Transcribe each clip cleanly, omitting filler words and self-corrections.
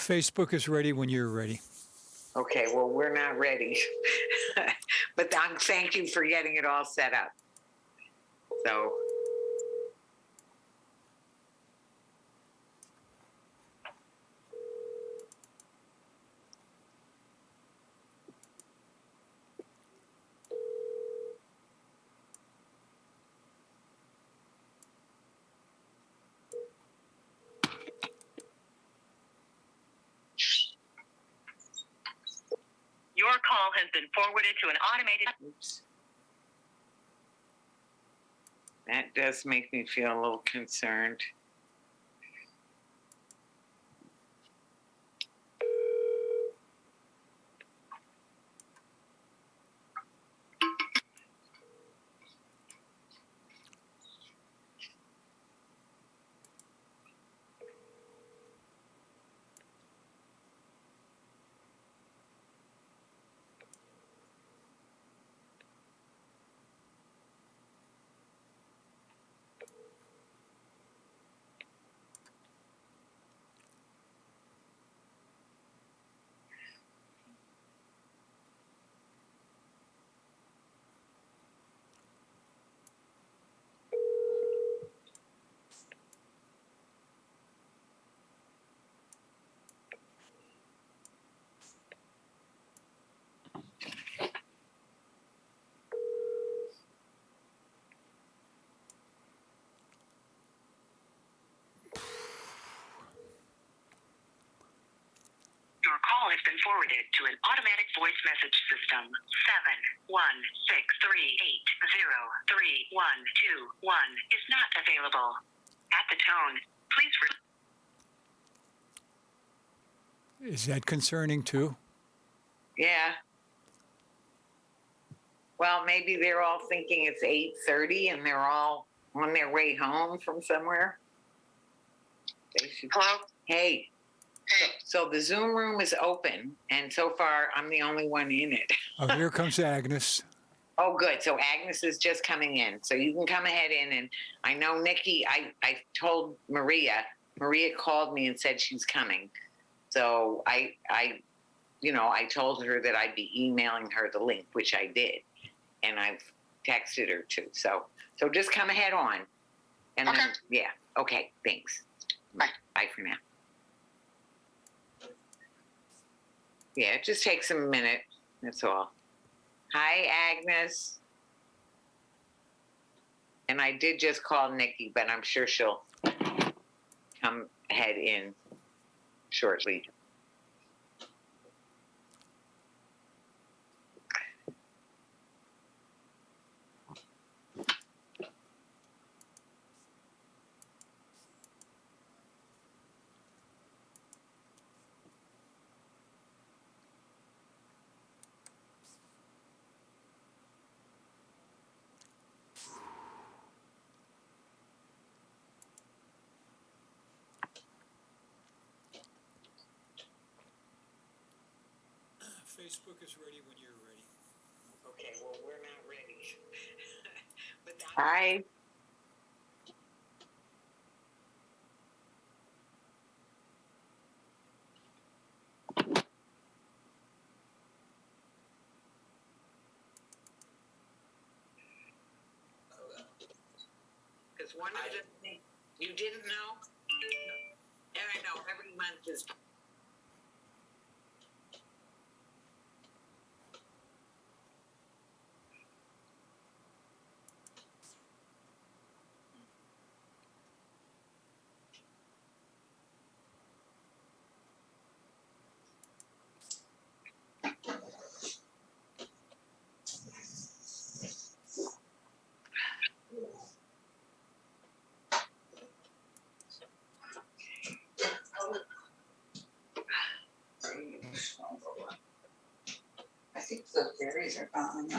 Facebook is ready when you're ready. Okay, well, we're not ready. But thank you for getting it all set up. So. Your call has been forwarded to an automated. Oops. That does make me feel a little concerned. Your call has been forwarded to an automatic voice message system. 71638031221 is not available. At the tone, please. Is that concerning too? Yeah. Well, maybe they're all thinking it's 8:30 and they're all on their way home from somewhere. Hello? Hey. So the Zoom room is open, and so far I'm the only one in it. Oh, here comes Agnes. Oh, good. So Agnes is just coming in. So you can come ahead in. And I know Nikki, I told Maria called me and said she's coming. So I told her that I'd be emailing her the link, which I did. And I've texted her too. So just come ahead on. And okay. Then, yeah. Okay. Thanks. Bye. Bye for now. Yeah, it just takes a minute. That's all. Hi, Agnes. And I did just call Nikki, but I'm sure she'll come head in shortly. Facebook is ready when you're ready. Okay, well, we're not ready. Hi. Because one of the things you didn't know, and I know every month is. I think the berries are gone.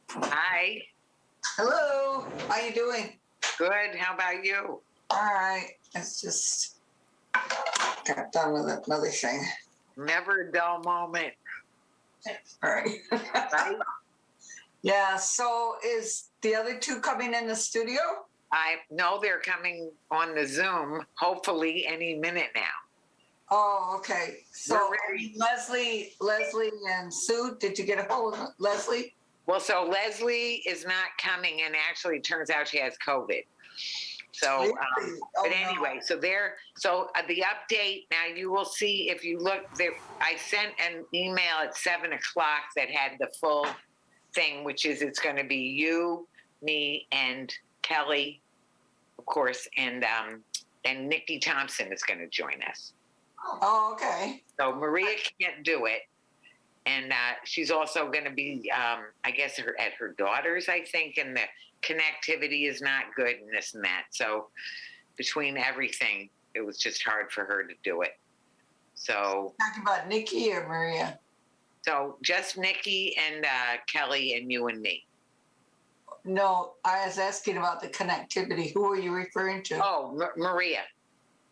Hi. Hello, how you doing? Good. How about you? All right, it's just got done with another thing. Never a dull moment. All right. Right? Yeah, so is the other two coming in the studio? I know they're coming on the Zoom, hopefully any minute now. Oh, okay. So We're ready. Leslie and Sue, did you get a hold of Leslie? Well, so Leslie is not coming, and actually, it turns out she has COVID. So, Really? Oh, but no. anyway, so the update now, you will see if you look there. I sent an email at 7:00 that had the full thing, which is it's going to be you, me, and Kelly, of course, and Nikki Thompson is going to join us. Oh, okay. So Maria can't do it. And she's also going to be, I guess, at her daughter's, I think, and the connectivity is not good and this and that. So between everything, it was just hard for her to do it. So Talking about Nikki or Maria? so just Nikki and Kelly and you and me. No, I was asking about the connectivity. Who are you referring to? Oh, Maria.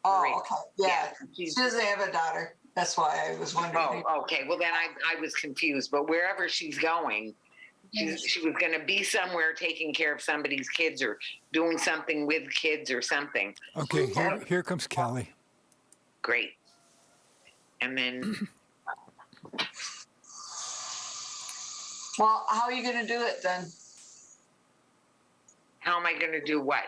Oh, Maria. okay. Yeah. She She's, doesn't have a daughter. That's why I was wondering. oh, okay. Well, then I was confused. But wherever she's going, she was going to be somewhere taking care of somebody's kids or doing something with kids or something. Okay, here comes Kelly. Great. And then, Well, how are you going to do it then? how am I going to do what?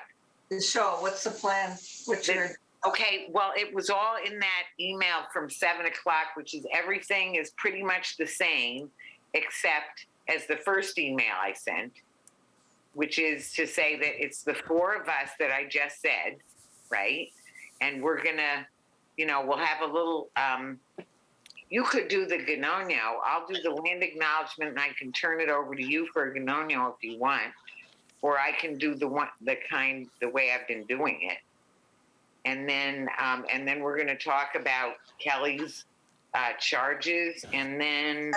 The show. What's the plan? What's your? Okay, well, it was all in that email from 7:00, which is everything is pretty much the same, except as the first email I sent, which is to say that it's the four of us that I just said, right? And we're gonna, we'll have a little, you could do the Ganonio. I'll do the land acknowledgement and I can turn it over to you for a Ganonio if you want. Or I can do the way I've been doing it. And then we're going to talk about Kelly's charges, and then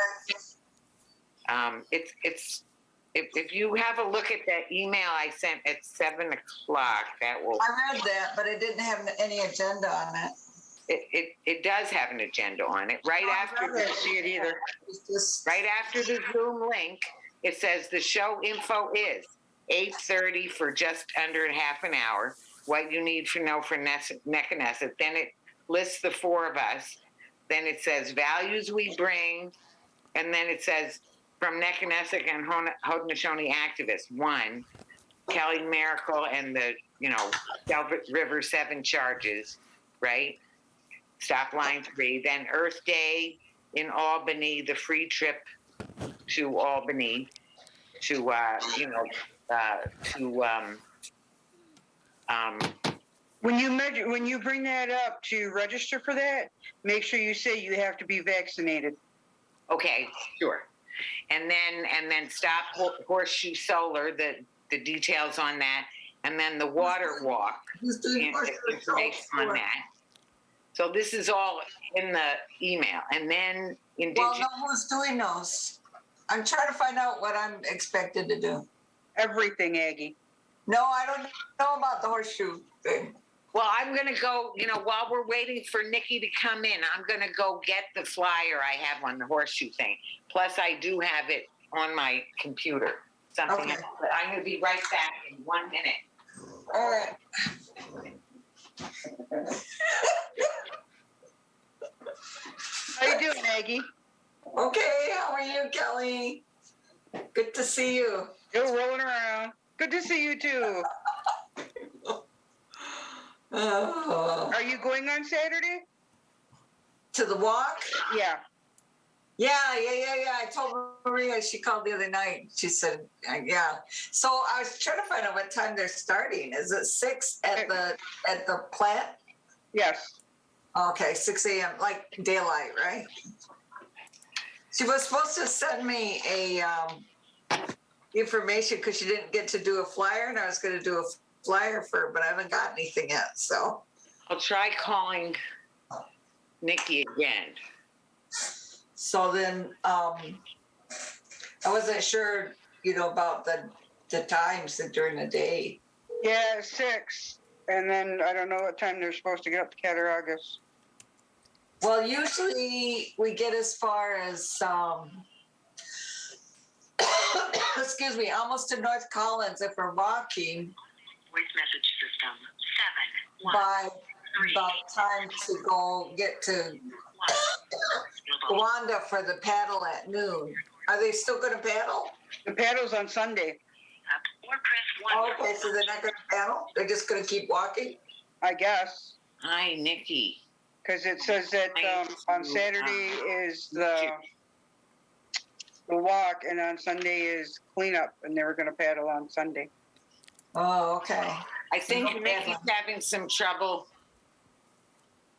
if you have a look at that email I sent at 7:00, that will. I read that, but it didn't have any agenda on it. It does have an agenda on it. Right after I didn't see it either. Right after the Zoom link, it says the show info is 8:30 for just under half an hour. What you need to know for Nekanehsakt. Then it lists the four of us. Then it says values we bring. And then it says from Nekanesakt and Haudenosaunee activists. 1, Kelly Maracle and the, Delbert River 7 charges, right? Stop line 3. Then Earth Day in Albany, the free trip to Albany to, when you bring that up to register for that, make sure you say you have to be vaccinated. okay, sure. And then stop Horseshoe Solar, the details on that, and then the water walk, Who's doing and Horseshoe the information on Solar? that. So this is all in the email. And then Well, Indigenous. no, who's doing those? I'm trying to find out what I'm expected to do. Everything, Aggie. No, I don't know about the horseshoe thing. Well, I'm going to go, while we're waiting for Nikki to come in, I'm going to go get the flyer I have on the horseshoe thing. Plus, I do have it on my computer. Something Okay. else. But I'm going to be right back in 1 minute. All right. How you doing, Aggie? Okay, how are you, Kelly? Good to see you. Still rolling around. Good to see you too. Are you going on Saturday? To the walk? Yeah. Yeah. I told Maria, she called the other night. She said, yeah. So I was trying to find out what time they're starting. Is it 6 at the plant? Yes. Okay, 6 a.m., like daylight, right? She was supposed to send me a information because she didn't get to do a flyer, and I was going to do a flyer for her, but I haven't got anything yet. So I'll try calling Nikki again. So then I wasn't sure, about the times during the day. Yeah, 6. And then I don't know what time they're supposed to get up to Cattaraugus. Well, usually we get as far as, excuse me, almost to North Collins if we're walking. Voice message. by about time to go get to Wanda for the paddle at noon. Are they still going to paddle? The paddle's on Sunday, Or press 1. Oh, okay, so they're not going to paddle? They're just going to keep walking? I guess, Hi, Nikki. because it says that on Saturday is the walk, and on Sunday is cleanup, and they were going to paddle on Sunday. Oh, okay. I think No Nikki's paddling. having some trouble.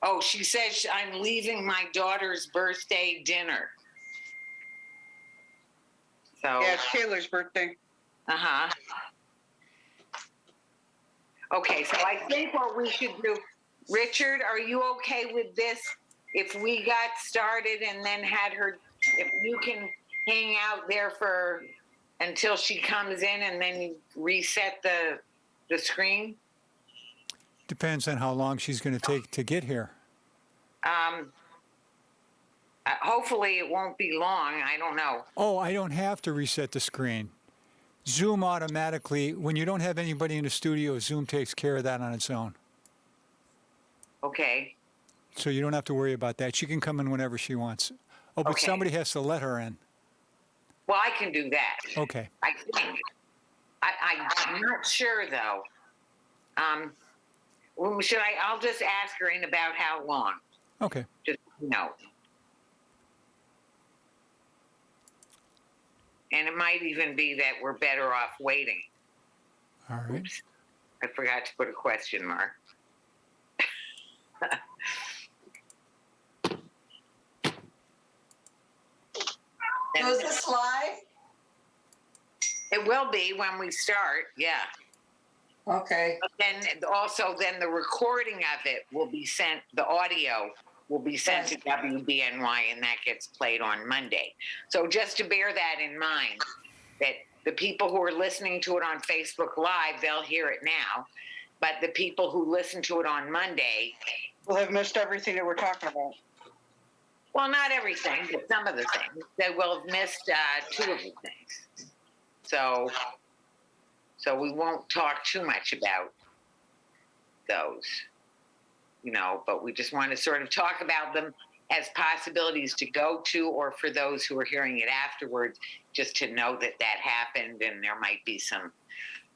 Oh, she says I'm leaving my daughter's birthday dinner. So, Yeah, it's Taylor's birthday. uh-huh. Okay, so I think what we should do, Richard, are you okay with this? If we got started and then had her, if you can hang out there until she comes in and then you reset the screen? Depends on how long she's going to take to get here. Hopefully it won't be long. I don't know. Oh, I don't have to reset the screen. Zoom automatically, when you don't have anybody in the studio, Zoom takes care of that on its own. Okay. So you don't have to worry about that. She can come in whenever she wants. Oh, but Okay. somebody has to let her in. Well, I can do that. Okay. I think. I'm not sure though. Should I? I'll just ask her in about how long. Okay. Just And it might even be that we're better off waiting. All right. Oops. I forgot to put a question mark. So is this live? It will be when we start, yeah. Okay. But then the recording of it will be sent, the audio will be sent to WBNY, and that gets played on Monday. So just to bear that in mind, that the people who are listening to it on Facebook Live, they'll hear it now. But the people who listen to it on Monday, We'll have missed everything that we're talking about. well, not everything, but some of the things, they will have missed 2 of the things. So we won't talk too much about those, but we just want to sort of talk about them as possibilities to go to, or for those who are hearing it afterwards, just to know that happened, and there might be some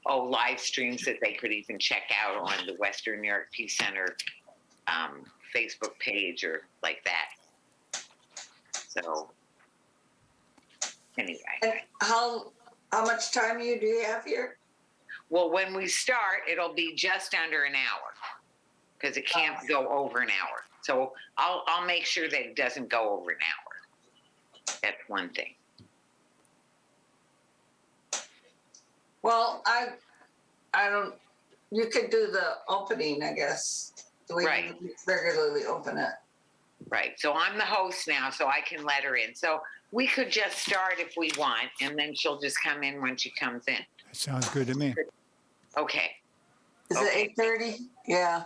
live streams that they could even check out on the Western New York Peace Center Facebook page or like that. So anyway. And how much time do you have here? Well, when we start, it'll be just under an hour because it can't go over an hour. So I'll make sure that it doesn't go over an hour. That's one thing. Well, I don't, you could do the opening, I guess. Do we Right. regularly open it? Right. So I'm the host now, so I can let her in. So we could just start if we want, and then she'll just come in when she comes in. That sounds good to me. Okay. Is Okay. it 8:30? Yeah.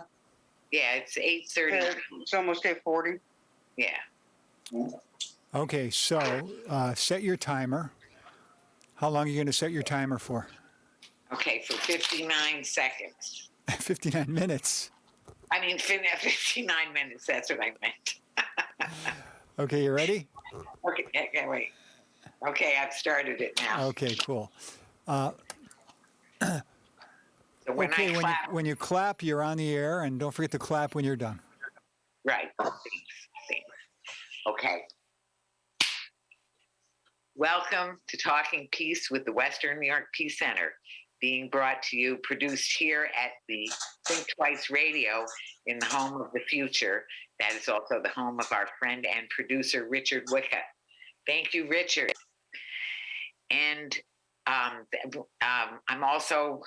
Yeah, it's 8:30. It's almost 8:40. Yeah. Okay, so set your timer. How long are you going to set your timer for? Okay, for 59 seconds. 59 minutes. I mean, 59 minutes. That's what I meant. Okay, you ready? Okay, wait. Okay, I've started it now. Okay, cool. So when Okay, I clap, when you clap, you're on the air, and don't forget to clap when you're done. right. Thanks. Okay. Welcome to Talking Peace with the Western New York Peace Center, being brought to you, produced here at the Think Twice Radio in the home of the future. That is also the home of our friend and producer, Richard Wicca. Thank you, Richard. And I'm also,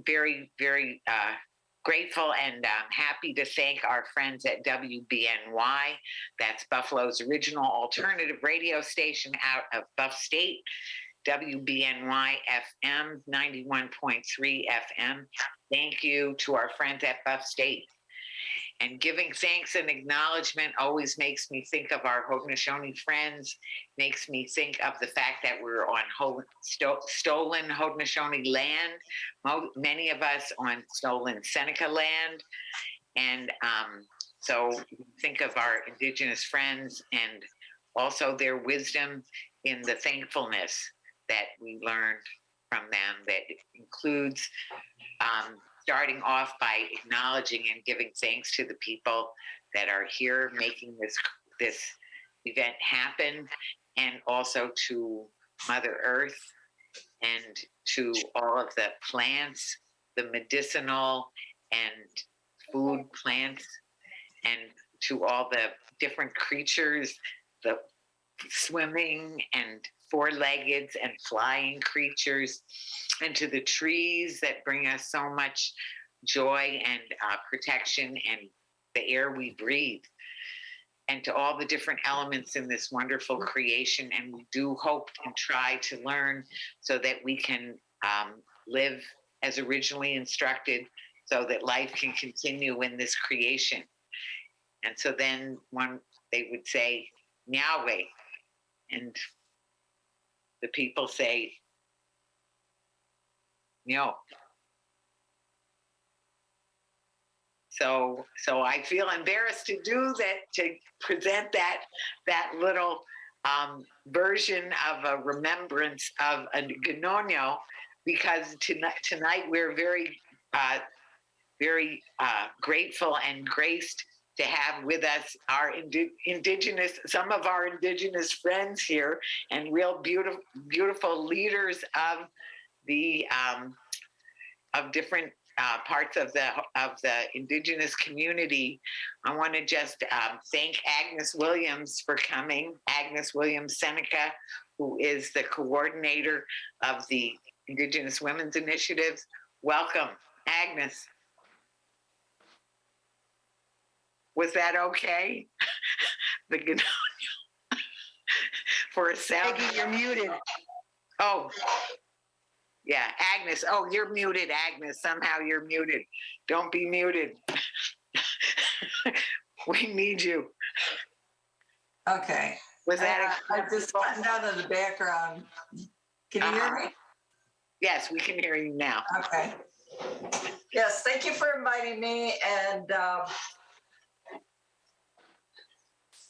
very, very grateful and happy to thank our friends at WBNY. That's Buffalo's original alternative radio station out of Buff State. WBNY FM 91.3 FM. Thank you to our friends at Buff State. And giving thanks and acknowledgement always makes me think of our Haudenosaunee friends, makes me think of the fact that we're on stolen Haudenosaunee land, many of us on stolen Seneca land. And so think of our Indigenous friends and also their wisdom in the thankfulness that we learned from them, that includes starting off by acknowledging and giving thanks to the people that are here making this event happen, and also to Mother Earth and to all of the plants, the medicinal and food plants, and to all the different creatures, the swimming and four-legged and flying creatures, and to the trees that bring us so much joy and protection and the air we breathe, and to all the different elements in this wonderful creation. And we do hope and try to learn so that we can live as originally instructed, so that life can continue in this creation. And so then they would say, Yahweh, and the people say, no. So I feel embarrassed to do that, to present that little version of a remembrance of a Gnonyo, because tonight we're very grateful and graced to have with us our some of our indigenous friends here, and real beautiful leaders of the of different parts of the indigenous community. I want to just thank Agnes Williams for coming. Agnes Williams Seneca, who is the coordinator of the Indigenous Women's Initiatives. Welcome, Agnes. Was that okay? For a sound. Peggy, you're muted. Oh, yeah, Agnes. Oh, you're muted, Agnes. Somehow you're muted. Don't be muted. We need you. Okay. Was that I just went down in the background. Can you hear me? Yes, we can hear you now. Okay. Yes, thank you for inviting me. And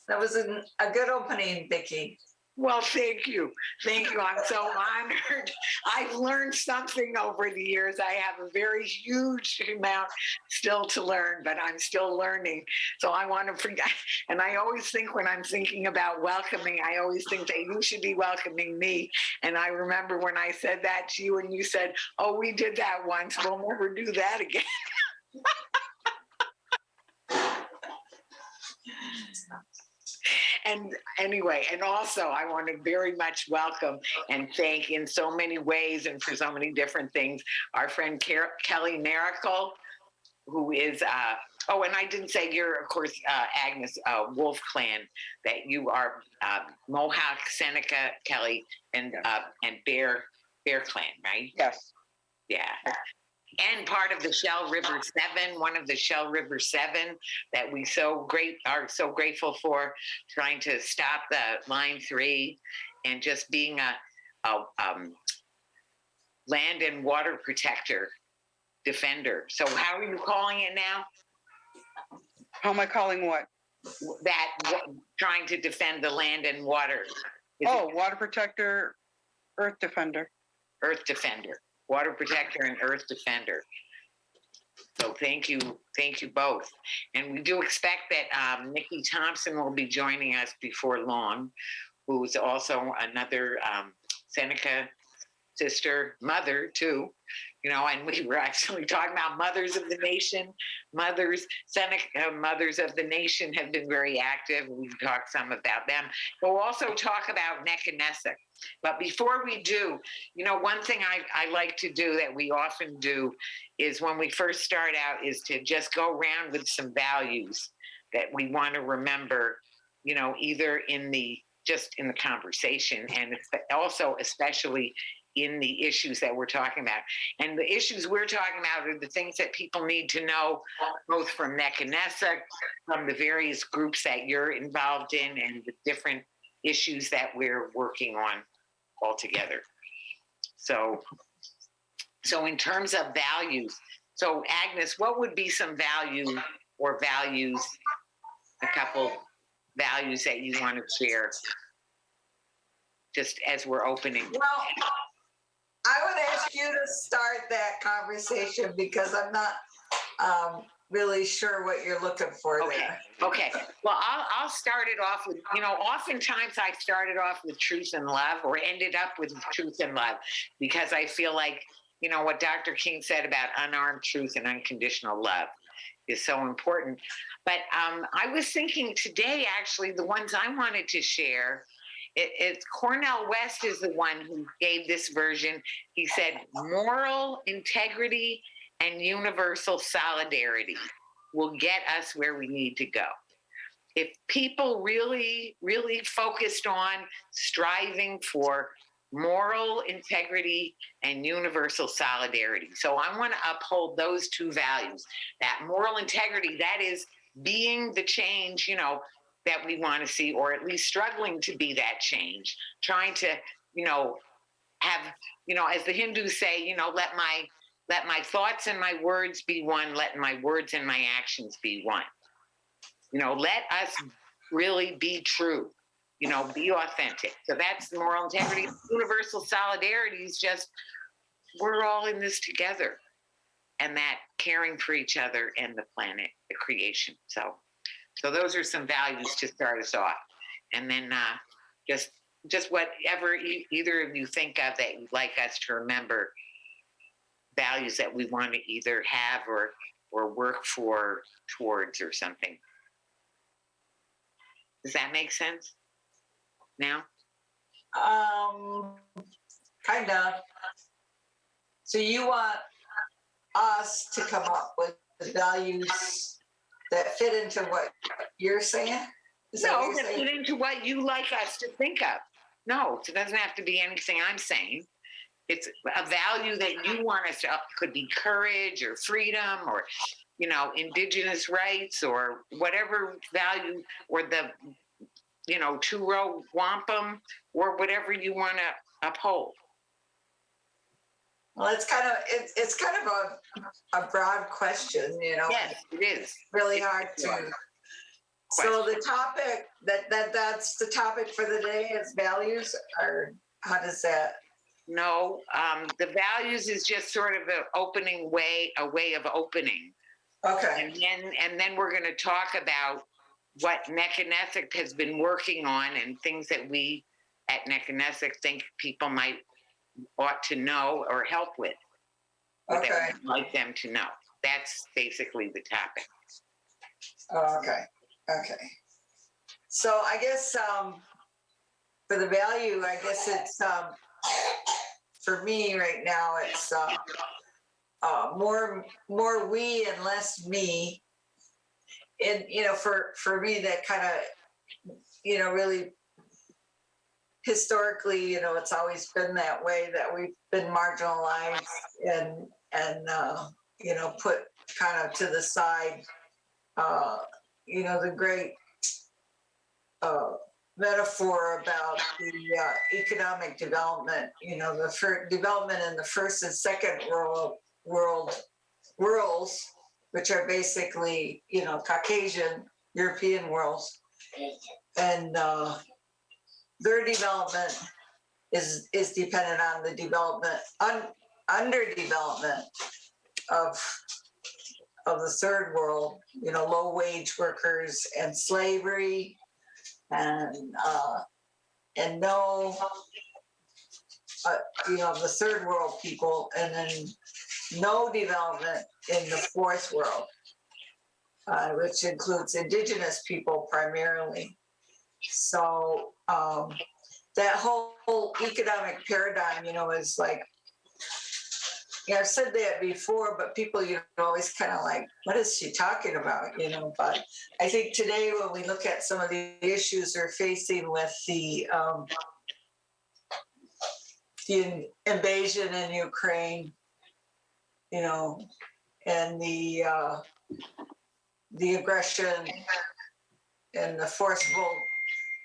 that was a good opening, Vicki. Well, thank you. Thank you. I'm so honored. I've learned something over the years. I have a very huge amount still to learn, but I'm still learning. So I want to forget. And I always think when I'm thinking about welcoming, I always think that you should be welcoming me. And I remember when I said that to you and you said, oh, we did that once. We'll never do that again. And anyway, and also I want to very much welcome and thank in so many ways and for so many different things our friend Kelly Maracle, who is, oh, and I didn't say you're, of course, Agnes, Wolf Clan, that you are Mohawk, Seneca, Kelly, and Bear Clan, right? Yes. Yeah. And part of the Shell River 7, one of the Shell River 7 that we are so grateful for, trying to stop the Line 3 and just being a land and water protector, defender. So how are you calling it now? How am I calling what? Trying to defend the land and water. Water protector, earth defender. Earth defender. Water protector and earth defender. So thank you both. And we do expect that Nikki Thompson will be joining us before long, who's also another Seneca sister, mother too, and we were actually talking about mothers of the nation. Seneca Mothers of the Nation have been very active. We've talked some about them. We'll also talk about Nekanehsakt. But before we do, one thing I like to do that we often do is when we first start out is to just go around with some values that we want to remember, either in the conversation and also especially in the issues that we're talking about. And the issues we're talking about are the things that people need to know, both from Nekanehsakt, from the various groups that you're involved in, and the different issues that we're working on all together. So in terms of values, so Agnes, what would be some values, a couple values that you want to share, just as we're opening? Well, I would ask you to start that conversation because I'm not really sure what you're looking for there. Okay. Well, I'll start it off with, oftentimes I started off with truth and love, or ended up with truth and love, because I feel like, what Dr. King said about unarmed truth and unconditional love is so important. But I was thinking today, actually, the ones I wanted to share, it's Cornell West is the one who gave this version. He said, moral integrity and universal solidarity will get us where we need to go. If people really, really focused on striving for moral integrity and universal solidarity. So I want to uphold those two values. That moral integrity, that is being the change, that we want to see, or at least struggling to be that change, trying to, have, as the Hindus say, let my thoughts and my words be one, let my words and my actions be one. Let us really be true, be authentic. So that's the moral integrity. Universal solidarity is just, we're all in this together, and that caring for each other and the planet, the creation. So those are some values to start us off. And then just whatever either of you think of that you'd like us to remember, values that we want to either have or work towards or something. Does that make sense now? Kind of. So you want us to come up with the values that fit into what you're saying? Is that what you're that saying? fit into what you like us to think of. No, it doesn't have to be anything I'm saying. It's a value that you want us to, could be courage or freedom or, Indigenous rights or whatever value, or the, two-row wampum, or whatever you want to uphold. Well, it's kind of a broad question, Yes, it is. Really hard to. So the topic that's the topic for the day is values, or how does that? No, the values is just sort of a way of opening. Okay. And then we're going to talk about what Nekanesakt has been working on and things that we at Nekanesakt think people ought to know or help with. Or Okay. that we'd like them to know. That's basically the topic. Oh, okay. So I guess for the value, I guess it's for me right now, it's more we and less me. And for me, that kind of really historically, it's always been that way, that we've been marginalized and put kind of to the side. The great metaphor about the economic development, the development in the first and second worlds, which are basically, Caucasian, European worlds. And their development is dependent on the development, underdevelopment of the third world, low wage workers and slavery and no, the third world people, and then no development in the fourth world, which includes indigenous people primarily. So that whole economic paradigm, is like, I've said that before, but people, always kind of like, what is she talking about? But I think today when we look at some of the issues we're facing with the the invasion in Ukraine, you know, and the aggression and the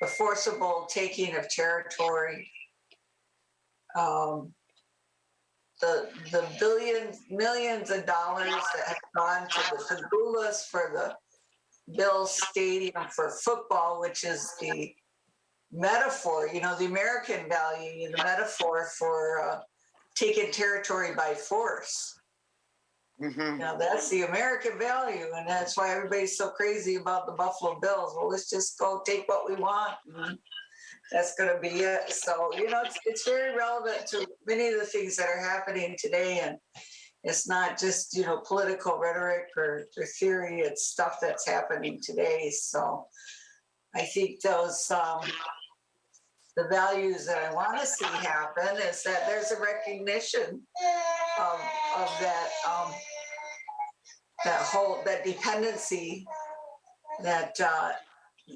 forcible taking of territory, the millions of dollars that have gone to the Fagulas for the Bill Stadium for football, which is the metaphor, you know, the American value, the metaphor for taking territory by force. Mm-hmm. Now that's the American value, and that's why everybody's so crazy about the Buffalo Bills. Well, let's just go take what we want. And that's going to be it. So, you know, it's very relevant to many of the things that are happening today, and it's not just, you know, political rhetoric or theory. It's stuff that's happening today. So, I think those the values that I want to see happen is that there's a recognition of that that dependency, that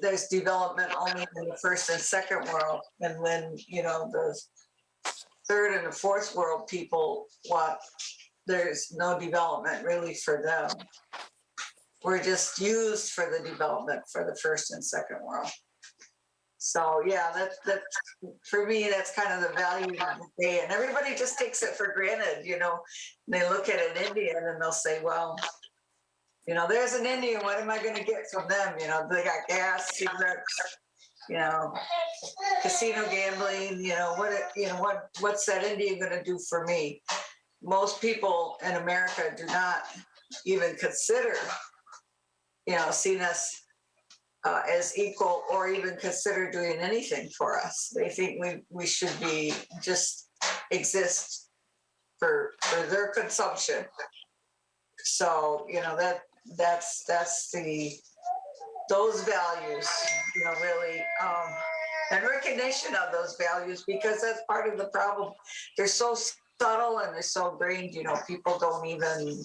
there's development only in the first and second world, and when, you know, the third and the fourth world people there's no development really for them. We're just used for the development for the first and second world. So yeah, that's for me, that's kind of the value of the day. And everybody just takes it for granted, you know. They look at an Indian and they'll say, well, you know, there's an Indian, what am I going to get from them? You know, they got gas, cigarettes, you know, casino gambling, you know, what's that Indian going to do for me? Most people in America do not even consider, you know, seeing us as equal, or even consider doing anything for us. They think we should be just exist for their consumption. So, you know, that's those values, you know, really, and recognition of those values, because that's part of the problem. They're so subtle and they're so ingrained, you know, people don't even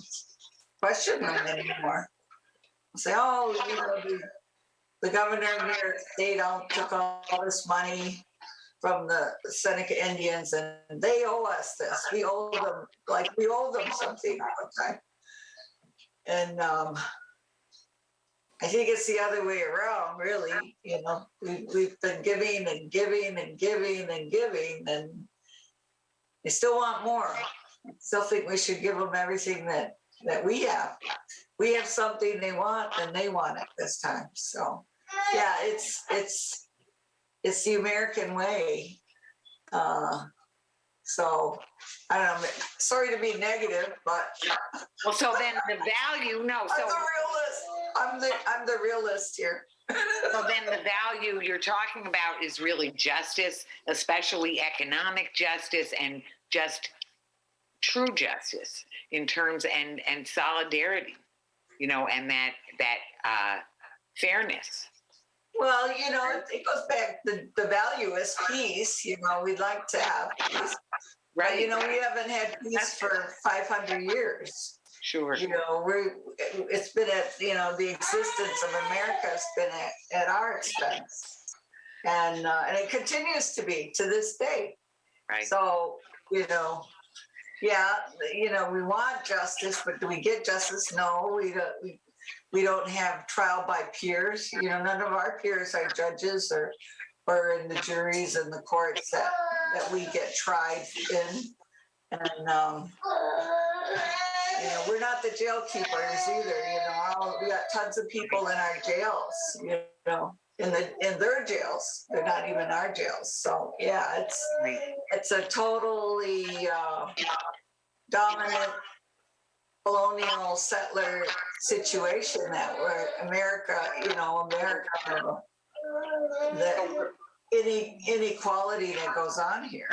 question them anymore. Say, oh, you know, the governor of New York State took all this money from the Seneca Indians, and they owe us this. We owe them, like we owe them something all the time. And I think it's the other way around, really. You know, we've been giving and giving and giving and giving, and they still want more. I still think we should give them everything that we have. We have something they want, and they want it this time. So, yeah, it's the American way. So I don't know. Sorry to be negative, but Well, so then the value, no. So I'm the realist. I'm the realist here. So then the value you're talking about is really justice, especially economic justice, and just true justice in terms and solidarity, you know, and that fairness. Well, you know, it goes back, the value is peace. You know, we'd like to have peace. Right. But, you know, we haven't had peace for 500 years. Sure. You know, it's been at, you know, the existence of America has been at our expense. And it continues to be to this day. Right. So, you know, yeah, you know, we want justice, but do we get justice? No, we don't have trial by peers. You know, none of our peers are judges or in the juries and the courts that we get tried in. And, you know, we're not the jail keepers either. You know, we got tons of people in our jails, you know, in their jails. They're not even our jails. So, yeah, it's a totally dominant colonial settler situation that where America, the inequality that goes on here.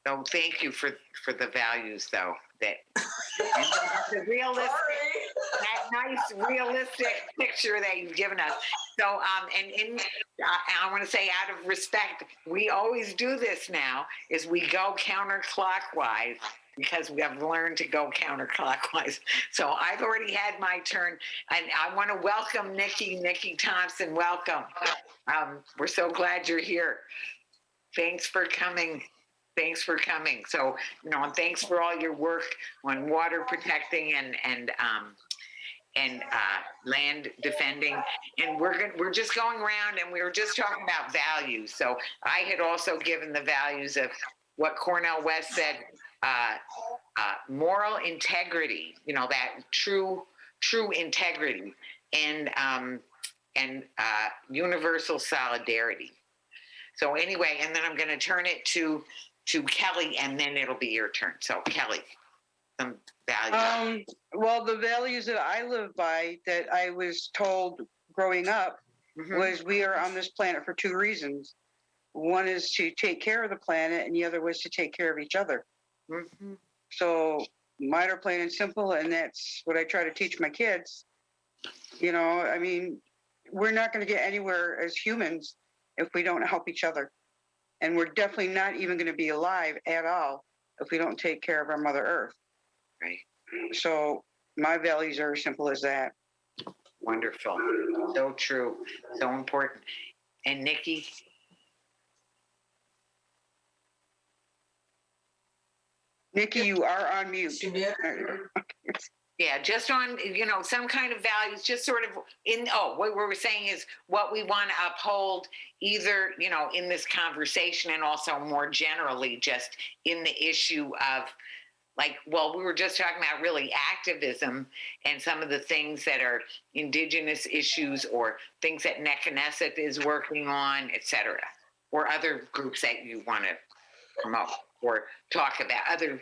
So thank you for the values, though, that the realistic, that nice realistic picture that you've given us. So, and I want to say, out of respect, we always do this now, is we go counterclockwise, because we have learned to go counterclockwise. So I've already had my turn, and I want to welcome Nikki Thompson. Welcome. We're so glad you're here. Thanks for coming Thanks for coming. So, and thanks for all your work on water protecting and land defending. And we're just going around, and we were just talking about values. So I had also given the values of what Cornell West said, moral integrity, that true integrity, and universal solidarity. So anyway, and then I'm going to turn it to Kelly, and then it'll be your turn. So Kelly, some values. Well, the values that I live by, that I was told growing up, was we are on this planet for two reasons. One is to take care of the planet, and the other was to take care of each other. So mine are plain and simple, and that's what I try to teach my kids. I mean, we're not going to get anywhere as humans if we don't help each other. And we're definitely not even going to be alive at all if we don't take care of our Mother Earth. Right. So my values are as simple as that. Wonderful. So true. So important. And Nikki? Nikki, you are on mute. Yeah, just on, some kind of values, just sort of what we're saying is what we want to uphold either, in this conversation and also more generally just in the issue of we were just talking about really activism and some of the things that are Indigenous issues or things that Nekanehsakt is working on, et cetera, or other groups that you want to promote or talk about, other,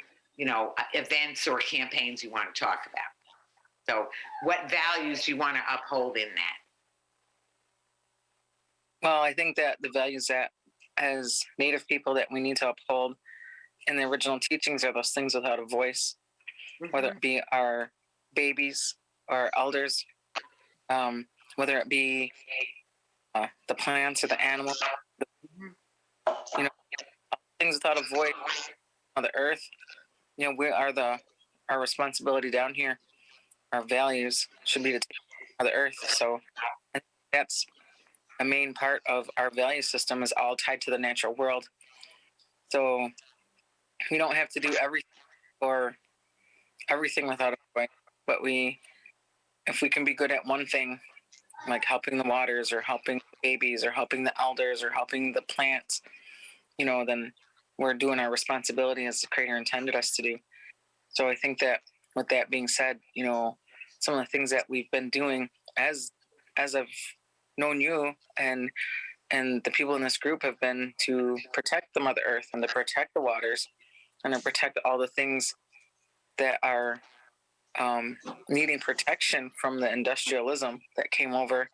events or campaigns you want to talk about. So what values do you want to uphold in that? Well, I think that the values that as Native people that we need to uphold in the original teachings are those things without a voice, whether it be our babies or elders, whether it be the plants or the animals, things without a voice on the earth. We are our responsibility down here. Our values should be to take care of the earth. So I think that's a main part of our value system is all tied to the natural world. So we don't have to do everything without a voice, but if we can be good at one thing, like helping the waters or helping the babies or helping the elders or helping the plants, then we're doing our responsibility as the Creator intended us to do. So I think that with that being said, some of the things that we've been doing as I've known you and the people in this group have been to protect the Mother Earth and to protect the waters and to protect all the things that are needing protection from the industrialism that came over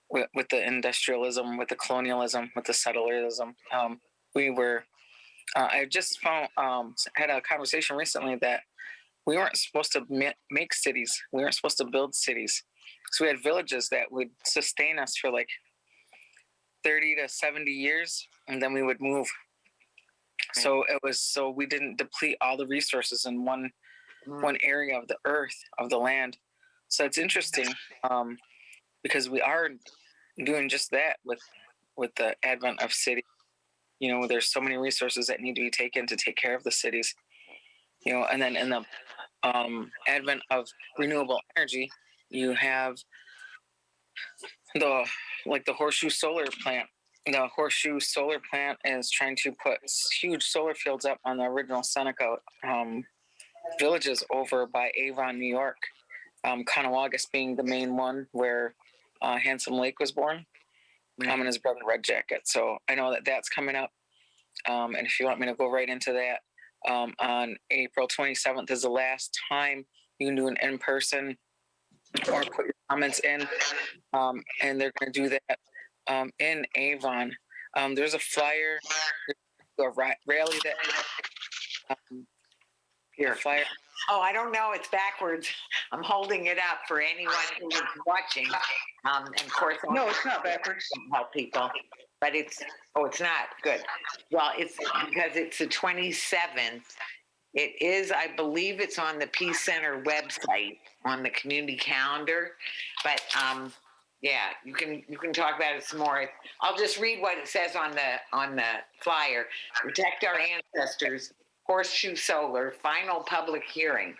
with the industrialism, with the colonialism, with the settlerism. I just had a conversation recently that we weren't supposed to make cities. We weren't supposed to build cities. So we had villages that would sustain us for 30 to 70 years, and then we would move. So we didn't deplete all the resources in one area of the earth, of the land. So it's interesting because we are doing just that with the advent of cities. There's so many resources that need to be taken to take care of the cities. And then in the advent of renewable energy, you have the Horseshoe Solar plant. The Horseshoe Solar plant is trying to put huge solar fields up on the original Seneca villages over by Avon, New York. Conawagus being the main one where Handsome Lake was born, and his brother Red Jacket. So I know that that's coming up. And if you want me to go right into that, on April 27th is the last time you can do an in-person or put your comments in. And they're going to do that in Avon. There's a flyer, a rally that here. Flyer. Oh, I don't know. It's backwards. I'm holding it up for anyone who is watching. And of course, No, it's not backwards. Help people, but it's not good. Well, it's because it's the 27th. It is, I believe, it's on the Peace Center website on the community calendar, but Yeah, you can talk about it some more. I'll just read what it says on the flyer. Protect our ancestors. Horseshoe Solar final public hearing.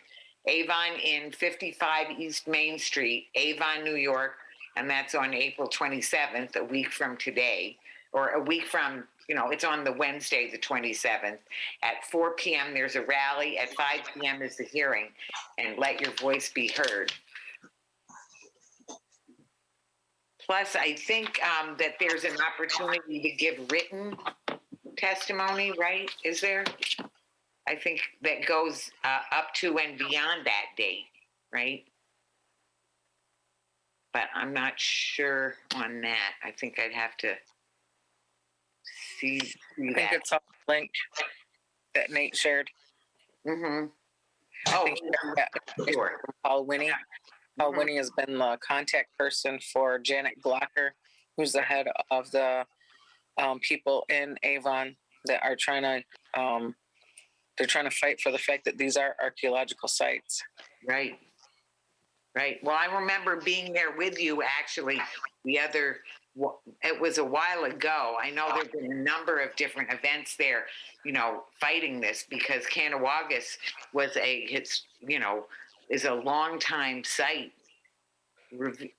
Avon Inn, 55 East Main Street, Avon, New York, and that's on April 27th, a week from today, or a week from, it's on the Wednesday, the 27th. At 4 p.m. there's a rally. At 5 p.m. is the hearing, and let your voice be heard. Plus, I think that there's an opportunity to give written testimony, right? Is there? I think that goes up to and beyond that date, right? But I'm not sure on that. I think I'd have to see I think that. it's a link that Nate shared. Mm-hmm. I Oh, think sure. Paul Winnie. Paul Winnie has been the contact person for Janet Glocker, who's the head of the people in Avon that are trying to they're trying to fight for the fact that these are archaeological sites. Right. Right. Well, I remember being there with you actually it was a while ago. I know there's been a number of different events there, fighting this, because Nekanehsakt was is a long time site,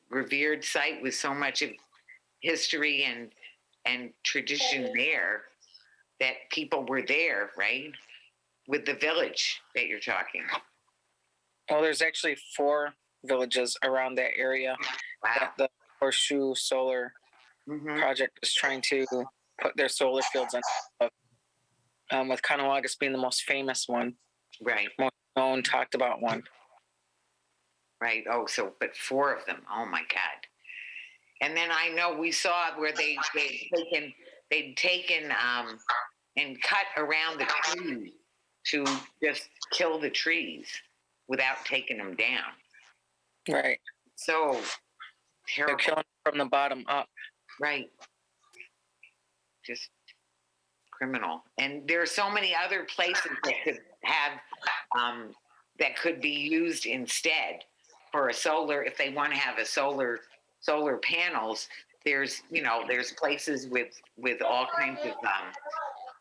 revered site with so much of history and tradition there, that people were there, right? With the village that you're talking. Well, there's actually 4 villages around that area Wow. that the Horseshoe Solar Mm-hmm. project is trying to put their solar fields on, with Nekanehsakt being the most famous one, Right. most known, talked about one. Right. Oh, but 4 of them. Oh my God. And then I know we saw where they'd taken and cut around the trees to just kill the trees without taking them down. Right. So They're terrible. killing from the bottom up. Right. Just criminal. And there are so many other places that could have that could be used instead for a solar, if they want to have a solar panels. There's places with all kinds of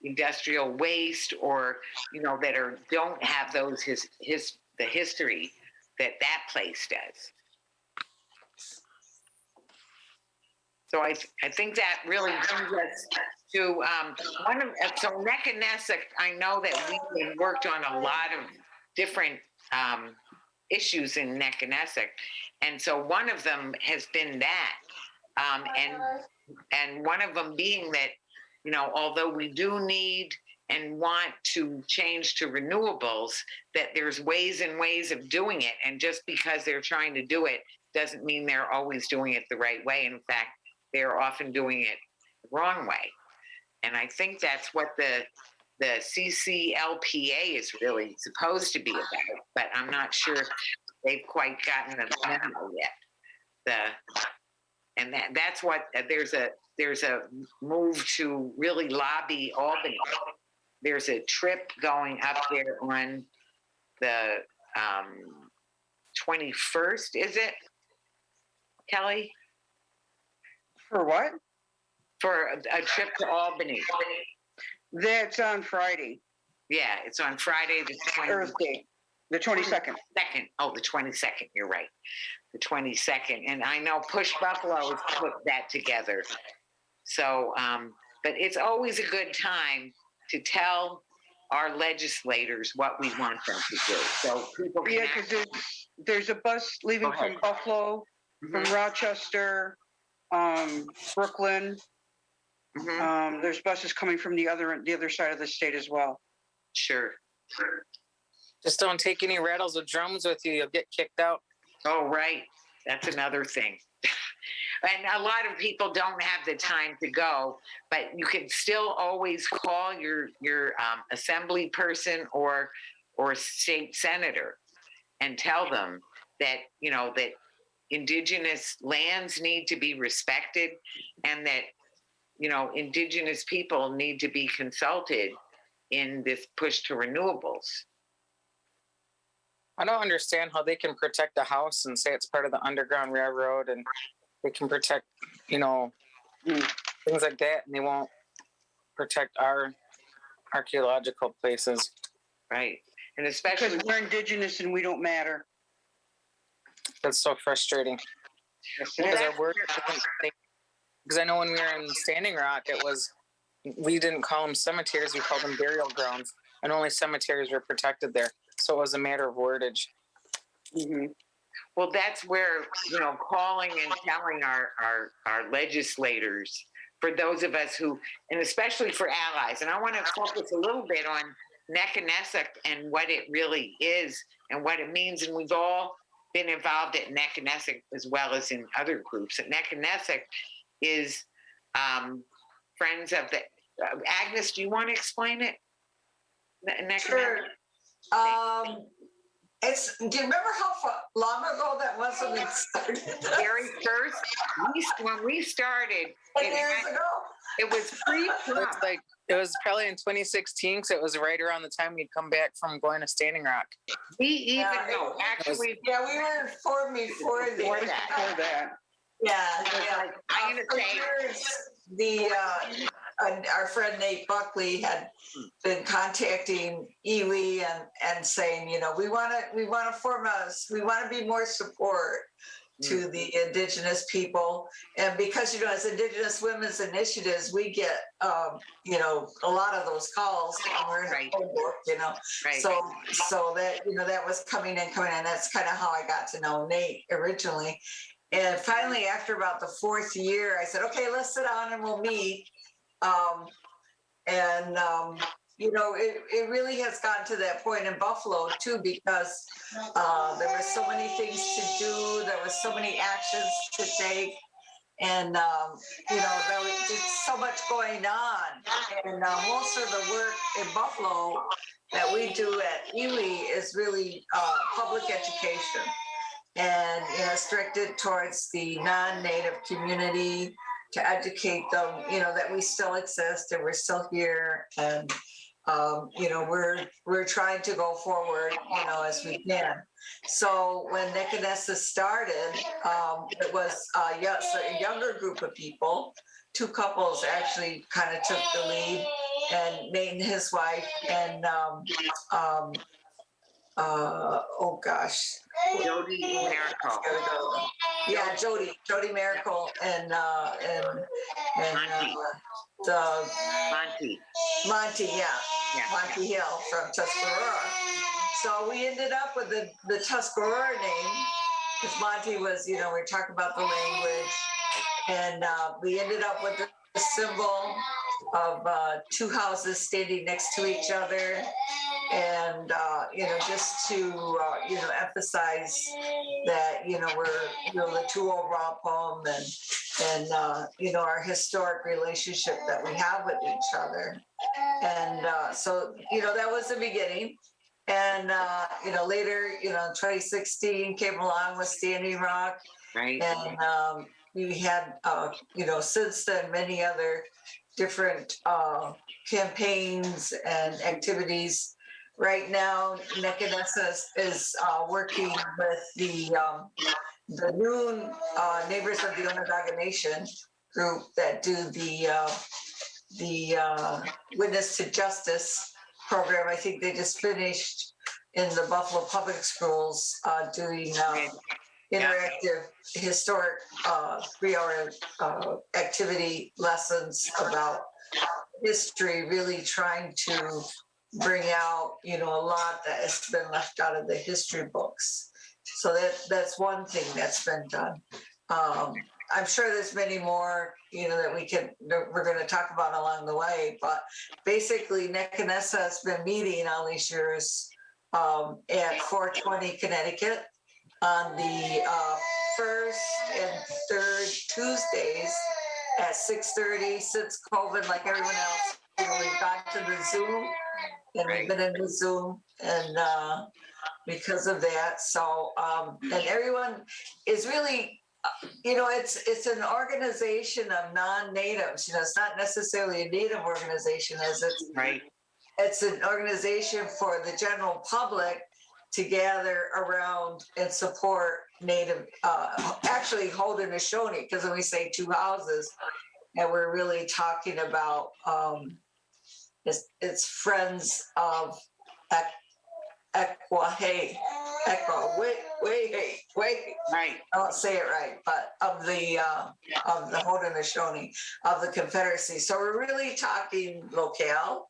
industrial waste, or that don't have those the history that place does. So I think that really brings us to so Nekanesakt. I know that we've worked on a lot of different issues in Nekanesakt, and so one of them has been that, and one of them being that although we do need and want to change to renewables, that there's ways and ways of doing it, and just because they're trying to do it doesn't mean they're always doing it the right way. In fact, they're often doing it the wrong way. And I think that's what the CCLPA is really supposed to be about, but I'm not sure they've quite gotten the memo yet. And that's what there's a move to really lobby Albany. There's a trip going up there on the 21st, is it, Kelly? For what? For a trip to Albany. That's on Friday, Yeah, it's on Friday the 20th. Earth Day, the 22nd. Oh, the 22nd. You're right. The 22nd. And I know Push Buffalo has put that together. So, but it's always a good time to tell our legislators what we want them to do. So people can Yeah, because there's a bus leaving Go ahead. from Buffalo, from Rochester, Brooklyn. There's buses coming from the other side of the state as well. Sure. Just don't take any rattles or drums with you. You'll get kicked out. Oh, right. That's another thing. And a lot of people don't have the time to go, but you can still always call your assembly person or state senator and tell them that, that indigenous lands need to be respected, and that, indigenous people need to be consulted in this push to renewables. I don't understand how they can protect a house and say it's part of the Underground Railroad and they can protect, you know, things like that, and they won't protect our archaeological places. Right. And especially, Because we're indigenous and we don't matter. That's so frustrating. Yes, it Well, is. Because our word doesn't think, because I know when we were in Standing Rock, we didn't call them cemeteries, we called them burial grounds, and only cemeteries were protected there. So it was a matter of wordage. Mhm. well, that's where, you know, calling and telling our legislators, for those of us who, and especially for allies, and I want to focus a little bit on Nekanehsakt and what it really is and what it means. And we've all been involved at Nekanesakt as well as in other groups. At Nekanesakt is friends of the, Agnes, do you want to explain it? Sure. Do you remember how long ago that was when we started? Very first, when we started, 10 years ago? it was pre-Trump. It was probably in 2016, because it was right around the time we'd come back from going to Standing Rock. We even Yeah, know, actually, Yeah, we were informed before before the. that. For that. Yeah. I'm gonna For say, years, our friend Nate Buckley had been contacting Ekwehewe and saying, you know, we want to be more support to the Indigenous people. And because, you know, as Indigenous Women's Initiatives, we get, you know, a lot of those calls, and we're in Right. the phone book, you know. right. So that, you know, that was coming in. That's kind of how I got to know Nate originally. And finally, after about the 4th year, I said, okay, let's sit down and we'll meet. You know, it really has gotten to that point in Buffalo too, because there were so many things to do. There was so many actions to take. And, you know, there was just so much going on. And most of the work in Buffalo that we do at Ekwehewe is really public education. And, you know, restricted towards the non-native community, to educate them, you know, that we still exist and we're still here. And, you know, we're trying to go forward, you know, as we can. So when Nekanehsakt started, it was a younger group of people. 2 couples actually kind of took the lead, and Nate and his wife, and oh gosh. Jody Maracle. Yeah, Jody Maracle and Monty, yeah. Monty Hill from Tuscarora. So we ended up with the Tuscarora name, because Monty was, you know, we were talking about the language, and we ended up with the symbol of 2 houses standing next to each other. And, you know, just to, you know, emphasize that, you know, we're, you know, the 2 overall poem, and you know, our historic relationship that we have with each other. And so, you know, that was the beginning. And, you know, later, you know, 2016 came along with Standing Rock. Right. And we had, you know, since then, many other different campaigns and activities. Right now, Nekanesakt is working with the new Neighbors of the Onondaga Nation group that do the Witness to Justice program. I think they just finished in the Buffalo Public Schools doing interactive historic 3-hour activity lessons about history, really trying to bring out, you know, a lot that has been left out of the history books. So that's one thing that's been done. I'm sure there's many more, you know, that we're going to talk about along the way, but basically Nekanehsakt has been meeting all these years at 420 Connecticut on the 1st and 3rd Tuesdays at 6:30. Since COVID, like everyone else, you know, we've gone to the Zoom, and we've been in the Zoom, and because of that, so and everyone is really, you know, it's an organization of non-natives. You know, it's not necessarily a native organization, as it's Right. It's an organization for the general public to gather around and support Native, actually Haudenosaunee, because when we say two houses, and we're really talking about it's friends of Ekwehewe, Right. I don't say it right, but of the Haudenosaunee of the Confederacy. So we're really talking locale.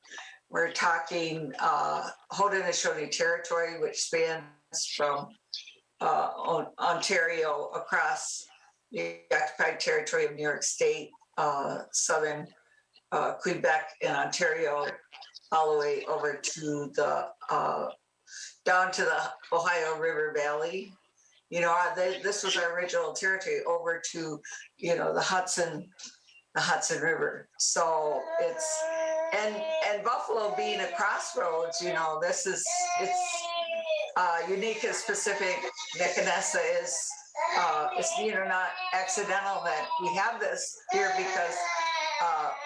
We're talking Haudenosaunee territory, which spans from Ontario across the occupied territory of New York State, southern Quebec and Ontario, all the way over to the down to the Ohio River Valley. You know, this was our original territory over to, you know, the Hudson River. So it's and Buffalo being a crossroads, you know, it's unique and specific. Nekanehsakt is it's, you know, not accidental that we have this here, because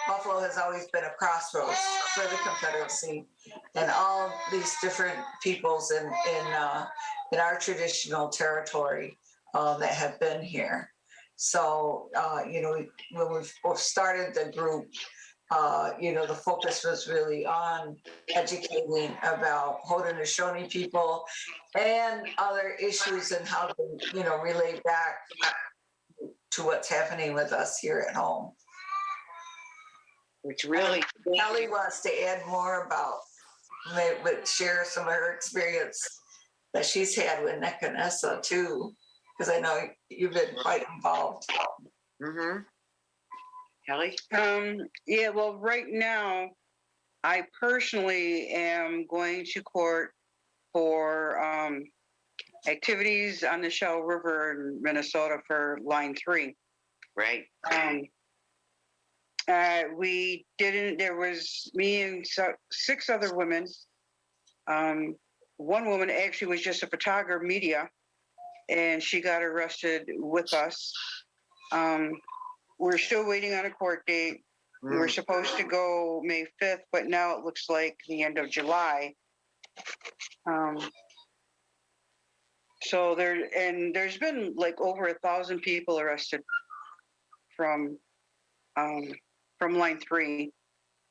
Buffalo has always been a crossroads for the Confederacy and all these different peoples in our traditional territory that have been here. So, you know, when we started the group, you know, the focus was really on educating about Haudenosaunee people and other issues and how to, you know, relate back to what's happening with us here at home. Which really, Kelly wants to add more about, but share some of her experience that she's had with Nekanehsakt too, because I know you've been quite involved. mm-hmm. Kelly? Yeah, well, right now, I personally am going to court for activities on the Shell River in Minnesota for Line 3. Right. We didn't, there was me and 6 other women. One woman actually was just a photographer media, and she got arrested with us. We're still waiting on a court date. We were supposed to go May 5th, but now it looks like the end of July. So there's been like over 1,000 people arrested from Line 3.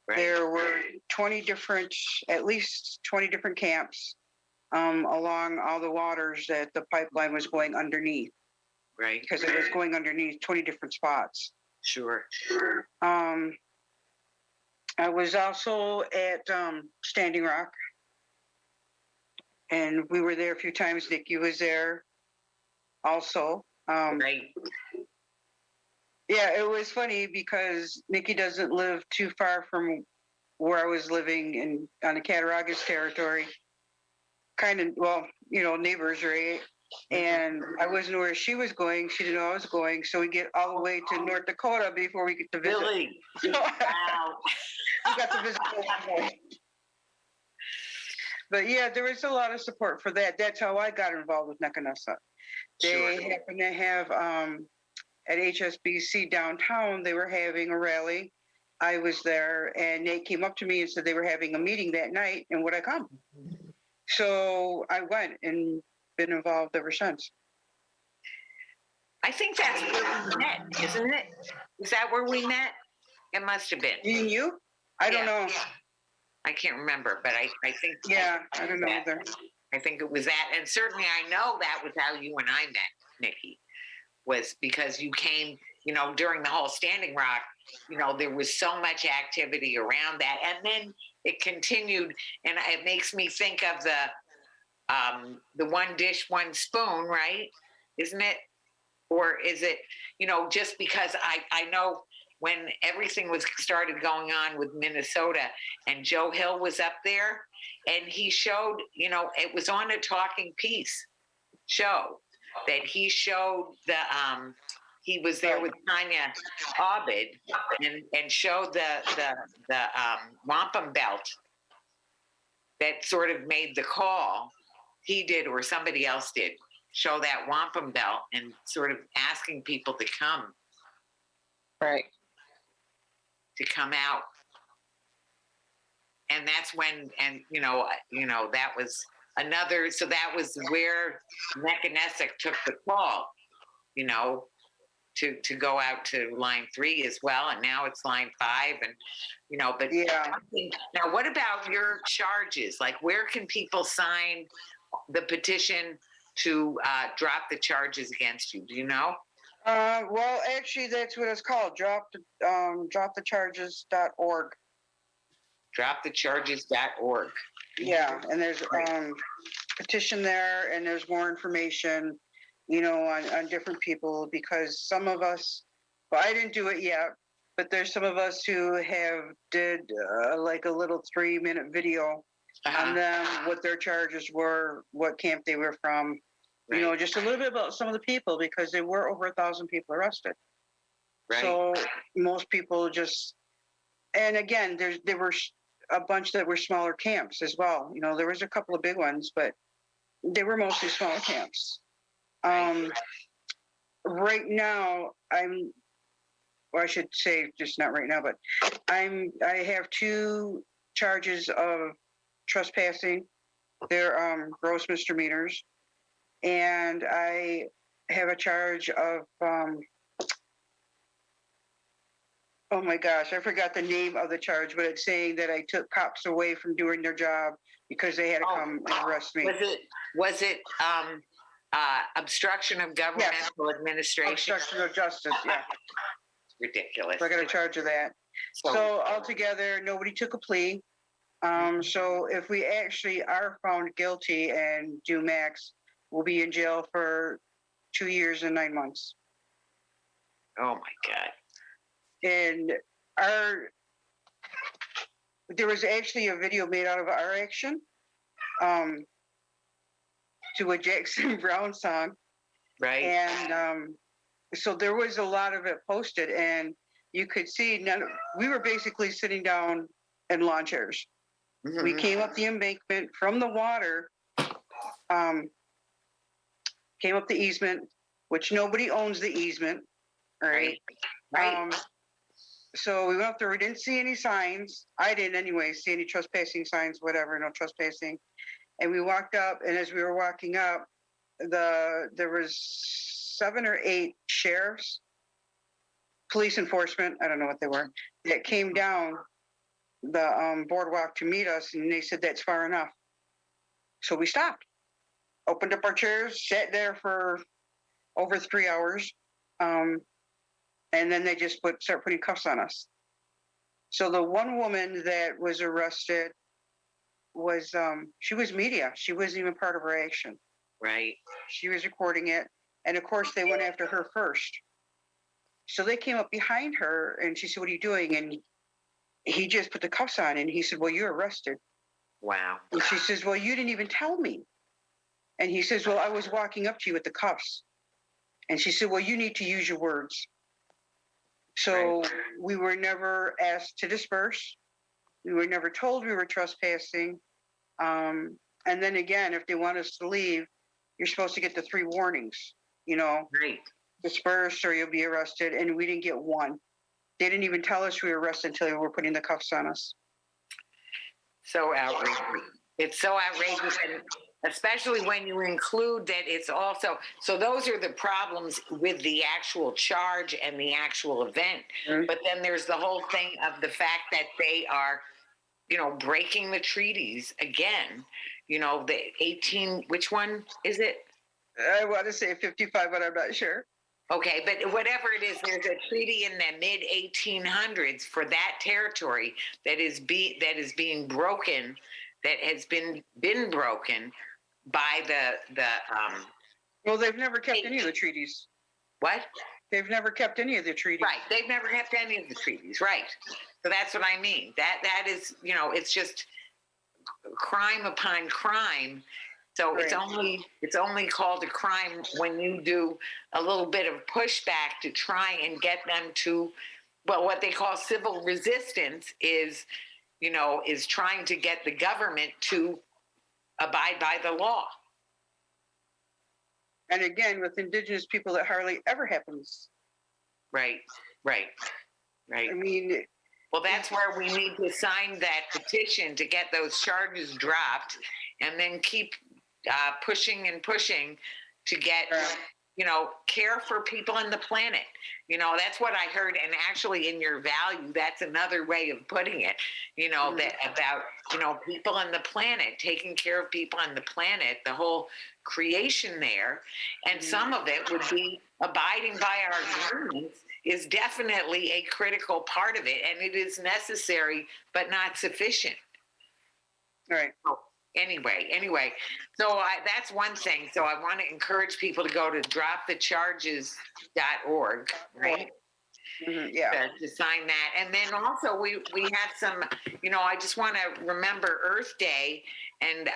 Right. There were at least 20 different camps along all the waters that the pipeline was going underneath, Right. because it was going underneath 20 different spots. Sure. I was also at Standing Rock, and we were there a few times. Vicki was there also. Right. Yeah, it was funny because Nikki doesn't live too far from where I was living on the Cattaraugus territory. Kind of, well, you know, neighbors, right? And I wasn't where she was going. She didn't know I was going. So we get all the way to North Dakota before we get to visit. Really? So, Wow. we got to visit. But yeah, there was a lot of support for that. That's how I got involved with Nekanesakt. They happen to have at HSBC downtown, they were having a rally. I was there, and they came up to me and said they were having a meeting that night, and would I come? So I went and been involved ever since. I think that's where we met, isn't it? Is that where we met? It must have been. Me and you? I don't know. I can't remember, but I think. Yeah, I don't know either. I think it was that. And certainly I know that was how you and I met, Nikki, was because you came, you know, during the whole Standing Rock, you know, there was so much activity around that. And then it continued, and it makes me think of the one dish, one spoon, right? Isn't it? Or is it, you know, just because I know when everything was started going on with Minnesota and Joe Hill was up there and he showed, you know, it was on a Talking Peace show that he showed he was there with Tanya Abed and showed the wampum belt that sort of made the call. He did, or somebody else did, show that wampum belt and sort of asking people to come. Right. To come out. And that's when, and you know, that was another, so that was where Nekanesakt took the call, you know, to go out to line 3 as well, and now it's line 5, and you know, but Yeah. now what about your charges? Like, where can people sign the petition to drop the charges against you? Do you know? Well, actually, that's what it's called. Dropthecharges.org. Dropthecharges.org. Yeah, and there's petition there, and there's more information, you know, on different people, because some of us, well, I didn't do it yet, but there's some of us who have did like a little 3-minute video on them, what their charges were, what camp they were from, you know, just a little bit about some of the people, because there were over 1,000 people arrested. Right. So most people just, and again, there were a bunch that were smaller camps as well. You know, there was a couple of big ones, but they were mostly smaller camps. Right now, well, I should say just not right now, but I have 2 charges of trespassing. They're gross misdemeanors, and I have a charge of oh my gosh, I forgot the name of the charge, but it's saying that I took cops away from doing their job because they had to come and arrest me. Was it obstruction of governmental administration? Obstruction of justice, yeah. Ridiculous. So I got a charge of that. So altogether, nobody took a plea. So if we actually are found guilty and do max, we'll be in jail for 2 years and 9 months. Oh my God. And there was actually a video made out of our action to a Jackson Brown song. Right. And so there was a lot of it posted, and you could see we were basically sitting down in lawn chairs. Mm-hmm. We came up the embankment from the water, came up the easement, which nobody owns the easement, right? Right. So we went up there. We didn't see any signs. I didn't anyway see any trespassing signs, whatever, no trespassing. And we walked up, and as we were walking up, there was 7 or 8 sheriffs, police enforcement, I don't know what they were, that came down the boardwalk to meet us, and they said that's far enough. So we stopped, opened up our chairs, sat there for over 3 hours, and then they just start putting cuffs on us. So the one woman that was arrested was, she was media. She wasn't even part of our action. Right. She was recording it. And of course, they went after her first. So they came up behind her, and she said, "What are you doing?" And he just put the cuffs on, and he said, "Well, you're arrested." Wow. And she says, "Well, you didn't even tell me." And he says, "Well, I was walking up to you with the cuffs." And she said, "Well, you need to use your words." So we were never asked to disperse. We were never told we were trespassing. And then again, if they want us to leave, you're supposed to get the 3 warnings, you know, Right. disperse or you'll be arrested. And we didn't get one. They didn't even tell us we were arrested until they were putting the cuffs on us. So outrageous. It's so outrageous. And especially when you include that it's also, so those are the problems with the actual charge and the actual event. Mhm. But then there's the whole thing of the fact that they are, you know, breaking the treaties again. You know, the 18, which one is it? I want to say 55, but I'm not sure. Okay, but whatever it is, there's a treaty in the mid 1800s for that territory that is being broken, that has been broken by the Well, they've never kept any of the treaties. what? They've never kept any of the treaties. Right, they've never kept any of the treaties, right? So that's what I mean. That is, you know, it's just crime upon crime. So Right. it's only called a crime when you do a little bit of pushback to try and get them to, well, what they call civil resistance is, you know, is trying to get the government to abide by the law. And again, with Indigenous people, that hardly ever happens. Right. I mean, Well, that's where we need to sign that petition to get those charges dropped, and then keep pushing and pushing to get, care for people on the planet. That's what I heard. And actually in your value, that's another way of putting it, that about, people on the planet, taking care of people on the planet, the whole creation there. And some of it would be abiding by our agreements is definitely a critical part of it. And it is necessary, but not sufficient. Right. Anyway, so that's one thing. So I want to encourage people to go to dropthecharges.org, right? Mhm, yeah. To sign that. And then also we have some, I just want to remember Earth Day and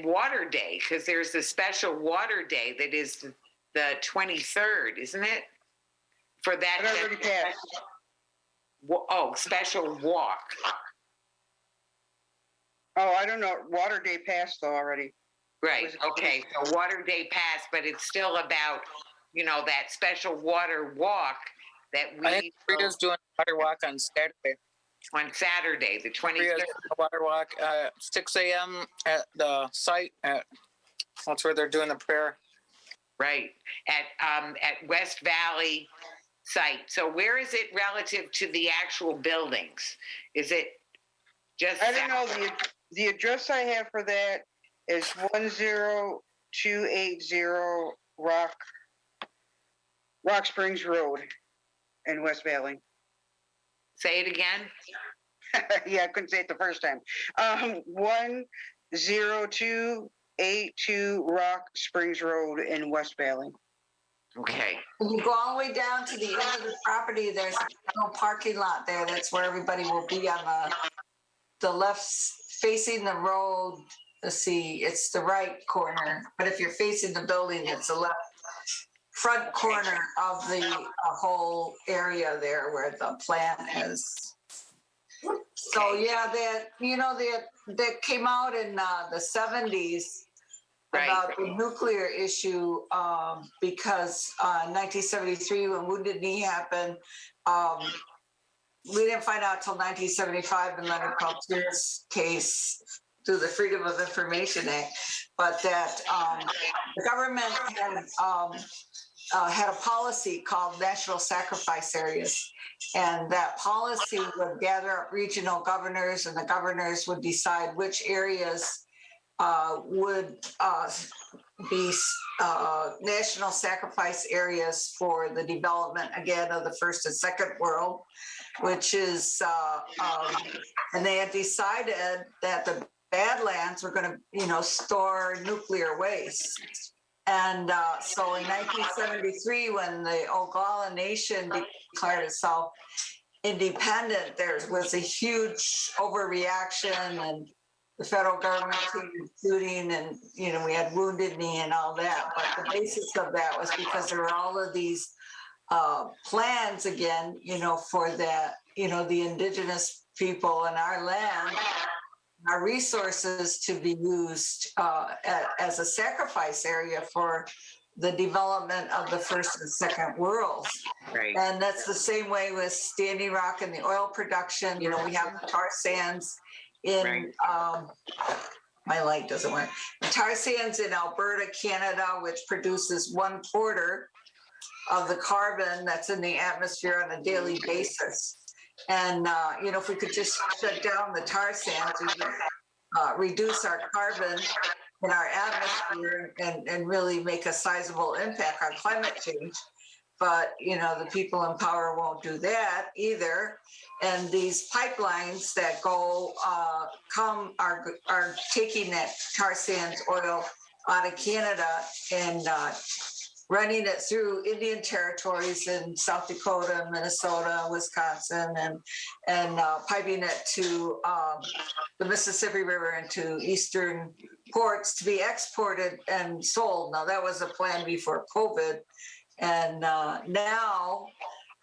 Water Day, because there's a special Water Day that is the 23rd, isn't it? For that. It already passed. Special walk. Oh, I don't know. Water Day passed though already. Right. Okay. So Water Day passed, but it's still about, that special water walk that I think Rita's doing a water walk on Saturday. on Saturday, the 23rd. Rita's doing a water walk at 6 a.m. at the site. That's where they're doing the prayer. Right. At West Valley site. So where is it relative to the actual buildings? Is it just? I don't know. The address I have for that is 10280 Rock Springs Road in West Valley. Say it again. Yeah, I couldn't say it the first time. 10282 Rock Springs Road in West Valley. Okay. When you go all the way down to the end of the property, there's no parking lot there. That's where everybody will be on the left facing the road. Let's see, it's the right corner. But if you're facing the building, it's the left front corner of the whole area there where the plant is. So yeah, that came out in the 70s. Right. About the nuclear issue, because 1973 when Wounded Knee happened, we didn't find out till 1975 in Leonard Peltier's case through the Freedom of Information Act, but that the government had a policy called National Sacrifice Areas, and that policy would gather up regional governors, and the governors would decide which areas would be national sacrifice areas for the development, again, of the first and second world, which is, and they had decided that the Badlands were going to, store nuclear waste. And so in 1973, when the Oglala Nation declared itself independent, there was a huge overreaction, and the federal government came shooting, and we had Wounded Knee and all that. But the basis of that was because there were all of these plans again, for that, the indigenous people in our land, our resources to be used as a sacrifice area for the development of the first and second worlds. Right. And that's the same way with Standing Rock and the oil production. We have the tar sands in, my light doesn't work. The tar sands in Alberta, Canada, which produces 1/4 of the carbon that's in the atmosphere on a daily basis. And, if we could just shut down the tar sands, we could reduce our carbon in our atmosphere and really make a sizable impact on climate change. But, the people in power won't do that either. And these pipelines that go, are taking that tar sands oil out of Canada and running it through Indian territories in South Dakota, Minnesota, Wisconsin, and piping it to the Mississippi River into eastern ports to be exported and sold. Now, that was a plan before COVID. And now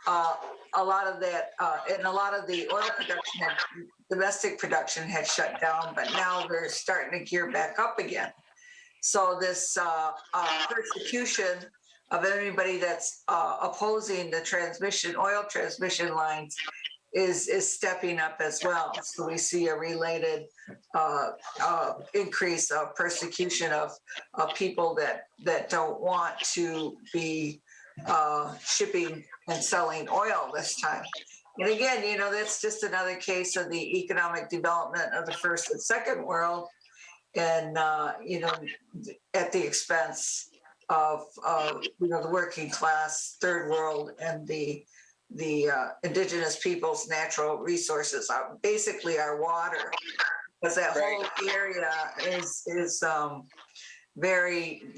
a lot of that, and a lot of the oil production, domestic production had shut down, but now they're starting to gear back up again. So this persecution of anybody that's opposing the oil transmission lines is stepping up as well. So we see a related increase of persecution of people that don't want to be shipping and selling oil this time. And again, that's just another case of the economic development of the first and second world, and at the expense of the working class third world and the indigenous people's natural resources, basically our water, because that whole area is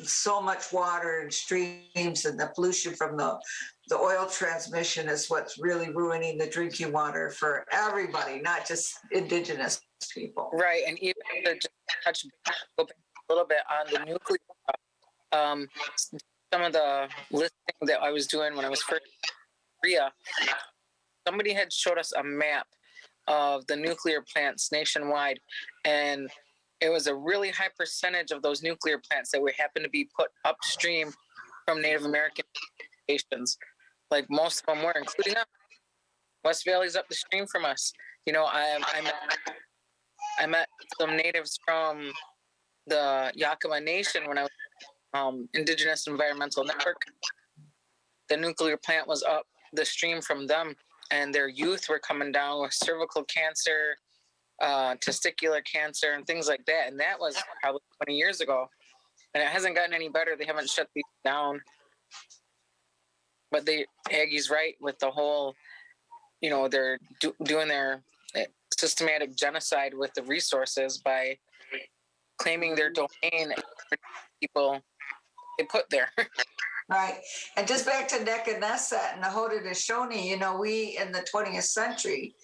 so much water and streams, and the pollution from the oil transmission is what's really ruining the drinking water for everybody, not just indigenous people. Right, and even to just touch a little bit on the nuclear, some of the listening that I was doing when I was first in Korea, somebody had showed us a map of the nuclear plants nationwide, and it was a really high percentage of those nuclear plants that would happen to be put upstream from Native American stations. Like most of them were, including us. West Valley's up the stream from us. I met some natives from the Yakima Nation when I was Indigenous Environmental Network. The nuclear plant was up the stream from them, and their youth were coming down with cervical cancer, testicular cancer, and things like that. And that was probably 20 years ago. And it hasn't gotten any better. They haven't shut these down. But Aggie's right with the whole, they're doing their systematic genocide with the resources by claiming their domain for people they put there. Right. And just back to Nekanehsakt and the Haudenosaunee, we in the 20th century,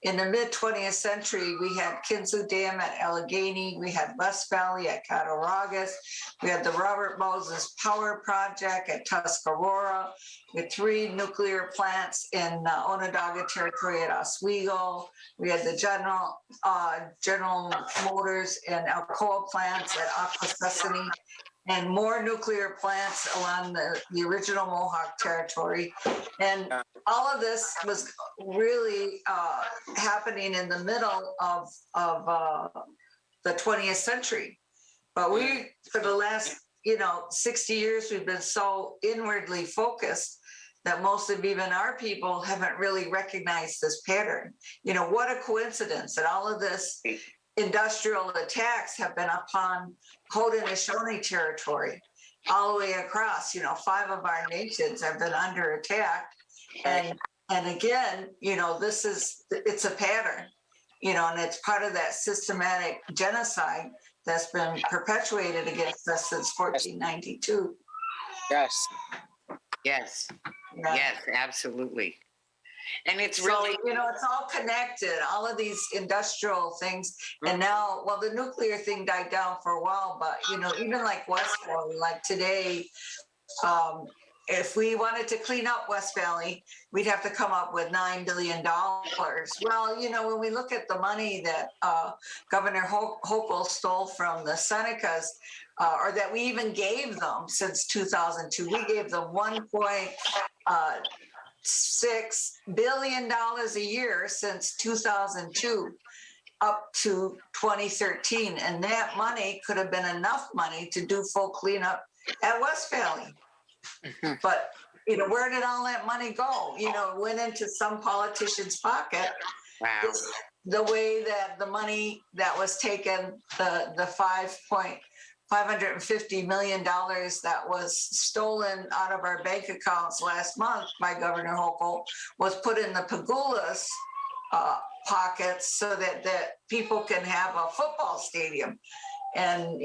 in the mid 20th century, we had Kinsu Dam at Allegheny, we had West Valley at Cattaraugus, we had the Robert Moses Power Project at Tuscarora, we had 3 nuclear plants in Onondaga Territory at Oswego, we had the General Motors and Alcoa plants at Akwesasne, and more nuclear plants along the original Mohawk Territory. And all of this was really happening in the middle of the 20th century. But we, for the last, 60 years, we've been so inwardly focused that most of even our people haven't really recognized this pattern. What a coincidence that all of this industrial attacks have been upon Haudenosaunee territory all the way across. 5 of our nations have been under attack. And again, it's a pattern, and it's part of that systematic genocide that's been perpetuated against us since 1492. Yes. Yes. Yeah. Yes, absolutely. And it's So, really, it's all connected, all of these industrial things. And now, well, the nuclear thing died down for a while, but, even like West Valley, like today, if we wanted to clean up West Valley, we'd have to come up with $9 billion. Well, when we look at the money that Governor Hochul stole from the Senecas, or that we even gave them since 2002, we gave them $1.6 billion a year since 2002 up to 2013. And that money could have been enough money to do full cleanup at West Valley. Mm-hmm. But, where did all that money go? It went into some politician's pocket. wow. The way that the money that was taken, the $550 million that was stolen out of our bank accounts last month by Governor Hochul was put in the Pagula's pockets so that people can have a football stadium. And,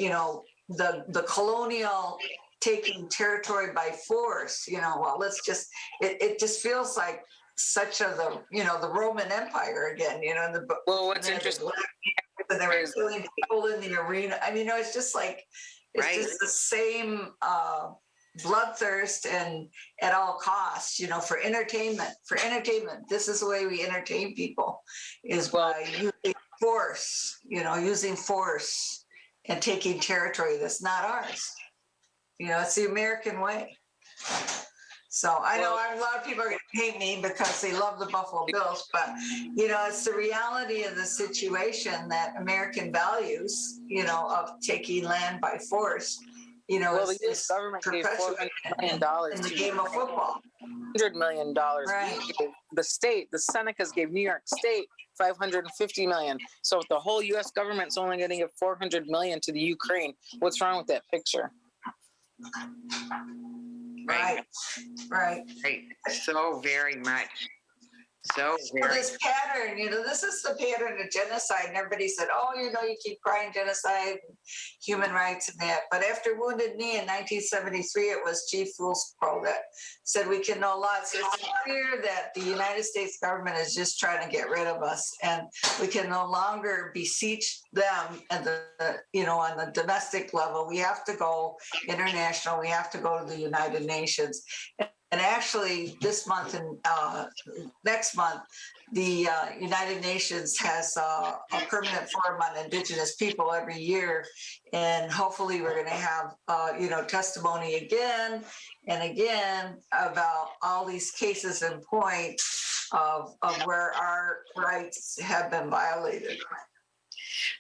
the colonial taking territory by force, it just feels like such the Roman Empire again, Well, what's interesting, and they were killing people in the arena. It's just like, it's Right. just the same bloodthirst and at all costs, for entertainment. This is the way we entertain people, is by using force, and taking territory that's not ours. It's the American way. So I know Well- a lot of people are going to hate me because they love the Buffalo Bills, but it's the reality of the situation that American values, of taking land by force, Well, the is U.S. government gave perpetuated $400 million in the to game of football. $100 million. Right. We gave the state, the Senecas gave New York State $550 million. So if the whole U.S. government's only going to give $400 million to the Ukraine, what's wrong with that picture? Right. Right. So very much. So very. This pattern, this is the pattern of genocide. And everybody said, oh, you keep crying genocide, human rights and that. But after Wounded Knee in 1973, it was Chief Foolscrow that said we can no longer. So it's clear that the United States government is just trying to get rid of us. And we can no longer beseech them and on the domestic level. We have to go international. We have to go to the United Nations. And actually, this month and next month, the United Nations has a permanent forum on Indigenous people every year, and hopefully, we're going to have testimony again and again about all these cases in point of where our rights have been violated.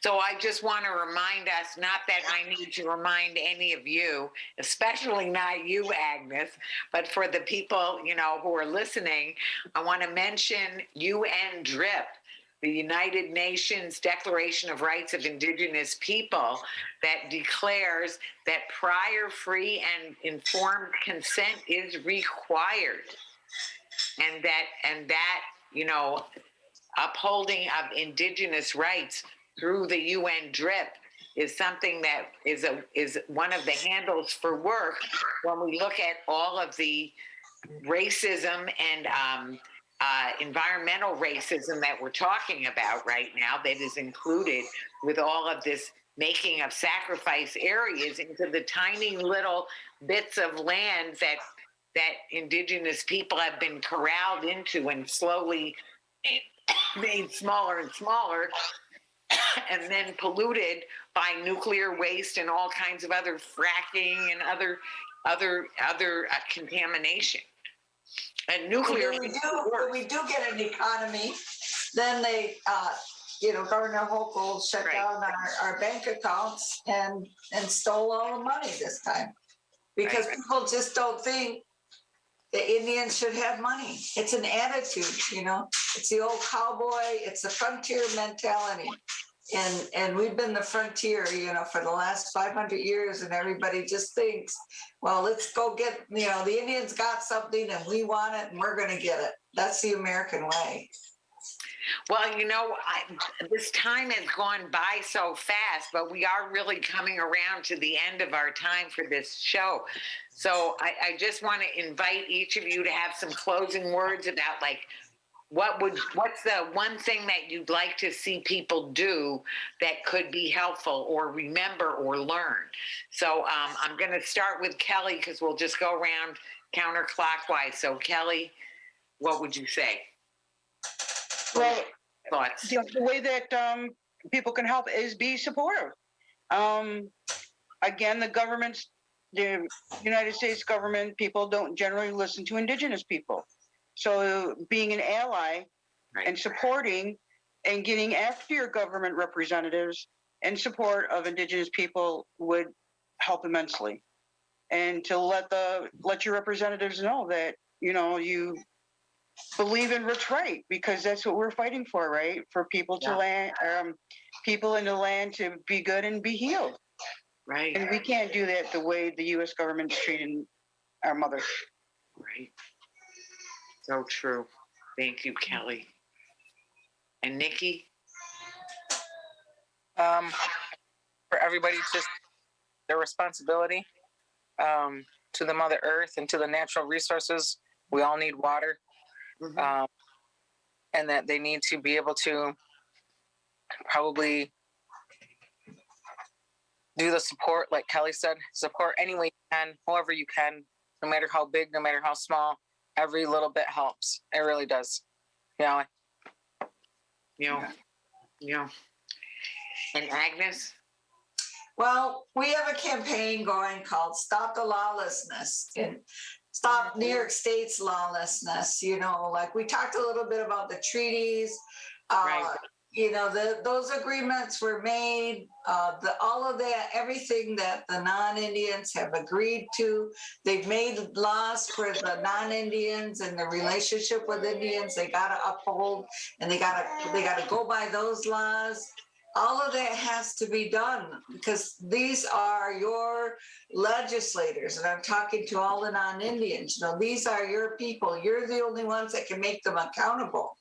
So I just want to remind us, not that I need to remind any of you, especially not you, Agnes, but for the people, who are listening, I want to mention UN DRIP, the United Nations Declaration of Rights of Indigenous People, that declares that prior free and informed consent is required. And that, upholding of Indigenous rights through the UN DRIP is something that is one of the handles for work when we look at all of the racism and environmental racism that we're talking about right now, that is included with all of this making of sacrifice areas into the tiny little bits of land that Indigenous people have been corralled into and slowly made smaller and smaller, and then polluted by nuclear waste and all kinds of other fracking and other contamination. And nuclear. When we do get an economy, then they, Governor Hochul shut down our bank accounts and stole all the money this time, because people just don't think the Indians should have money. It's an attitude, It's the old cowboy. It's the frontier mentality. And we've been the frontier, for the last 500 years, and everybody just thinks, well, let's go get, the Indians got something and we want it and we're going to get it. That's the American way. Well, this time has gone by so fast, but we are really coming around to the end of our time for this show. So I just want to invite each of you to have some closing words about, what's the one thing that you'd like to see people do that could be helpful or remember or learn? So I'm going to start with Kelly, because we'll just go around counterclockwise. So Kelly, what would you say? Well, Thoughts? the way that people can help is be supportive. Again, the United States government, people don't generally listen to Indigenous people. So being an ally and supporting and getting after your government representatives in support of Indigenous people would help immensely. And to let your representatives know that, you believe in what's right, because that's what we're fighting for, right? For people to land, people in the land to be good and be healed. Right. And we can't do that the way the U.S. government's treating our mothers. Right. So true. Thank you, Kelly. And Nikki? For everybody, just their responsibility to the Mother Earth and to the natural resources. We all need water. Mm-hmm. And that they need to be able to probably do the support, like Kelly said, support any way you can, however you can, no matter how big, no matter how small. Every little bit helps. It really does. Yeah. And Agnes? Well, we have a campaign going called Stop the Lawlessness. And stop New York State's lawlessness, like we talked a little bit about the treaties. Right. Those agreements were made, all of that, everything that the non-Indians have agreed to. They've made laws for the non-Indians and the relationship with Indians. They got to uphold, and they got to go by those laws. All of that has to be done because these are your legislators, and I'm talking to all the non-Indians. These are your people. You're the only ones that can make them accountable.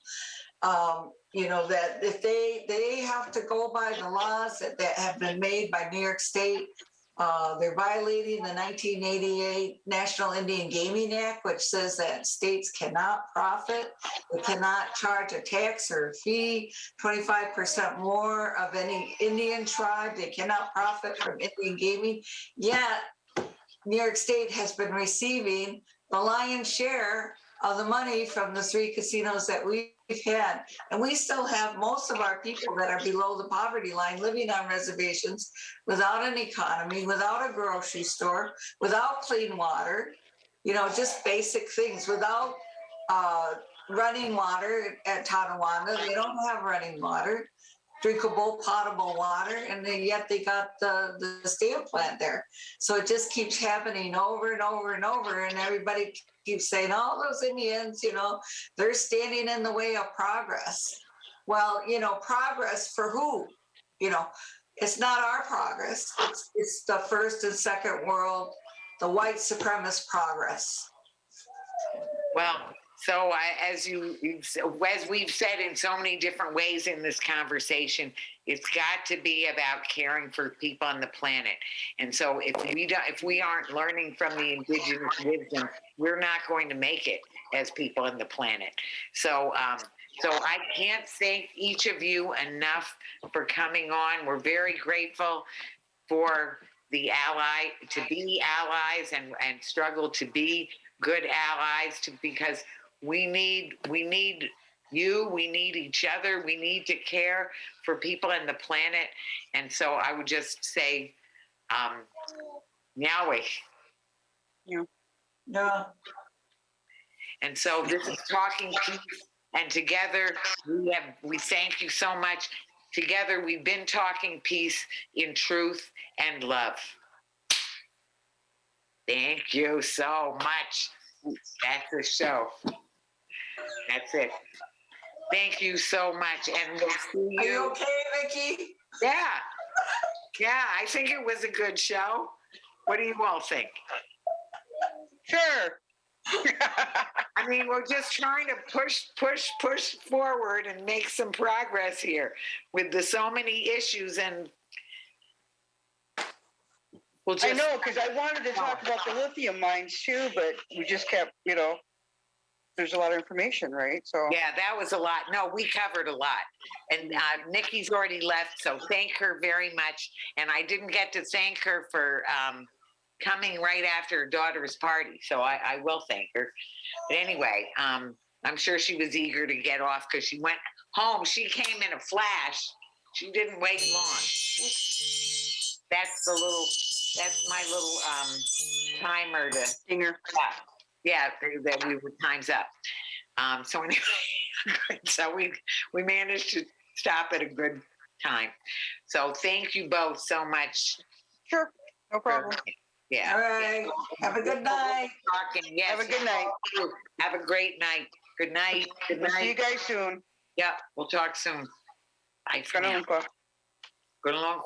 That if they have to go by the laws that have been made by New York State. They're violating the 1988 National Indian Gaming Act, which says that states cannot profit. They cannot charge a tax or a fee 25% more of any Indian tribe. They cannot profit from Indian gaming. Yet, New York State has been receiving the lion's share of the money from the 3 casinos that we've had. And we still have most of our people that are below the poverty line living on reservations without an economy, without a grocery store, without clean water, just basic things, without running water at Tonawanda. They don't have running water, drinkable, potable water, and yet they got the steel plant there. So it just keeps happening over and over and over, and everybody keeps saying, oh, those Indians, they're standing in the way of progress. Well, progress for who? It's not our progress. It's the first and second world, the white supremacist progress. Well, so as we've said in so many different ways in this conversation, it's got to be about caring for people on the planet. And so if we aren't learning from the indigenous wisdom, we're not going to make it as people on the planet. So I can't thank each of you enough for coming on. We're very grateful for the to be allies and struggle to be good allies because we need you, we need each other, we need to care for people on the planet. And so I would just say, Nyawe. Yeah. And so this is Talking Peace, and together we thank you so much. Together we've been talking peace in truth and love. Thank you so much. That's the show. That's it. Thank you so much, and we'll see you. Are you okay, Vicki? Yeah, I think it was a good show. What do you all think? Sure. I mean, we're just trying to push forward and make some progress here with so many issues, and we'll just. I know, because I wanted to talk about the lithium mines too, but we just kept, there's a lot of information, right? So yeah, that was a lot. No, we covered a lot. And Nikki's already left, so thank her very much. And I didn't get to thank her for coming right after her daughter's party, so I will thank her. But anyway, I'm sure she was eager to get off because she went home. She came in a flash. She didn't wait long. That's my little timer to Dinger. Yeah, that we were time's up. So anyway, so we managed to stop at a good time. So thank you both so much. Sure, no problem. Yeah. All right. Have a good night. Talking. Yes. Have a good night. Have a great night. Good night. Good night. See you guys soon. Yeah, we'll talk soon. Bye for now. Good long.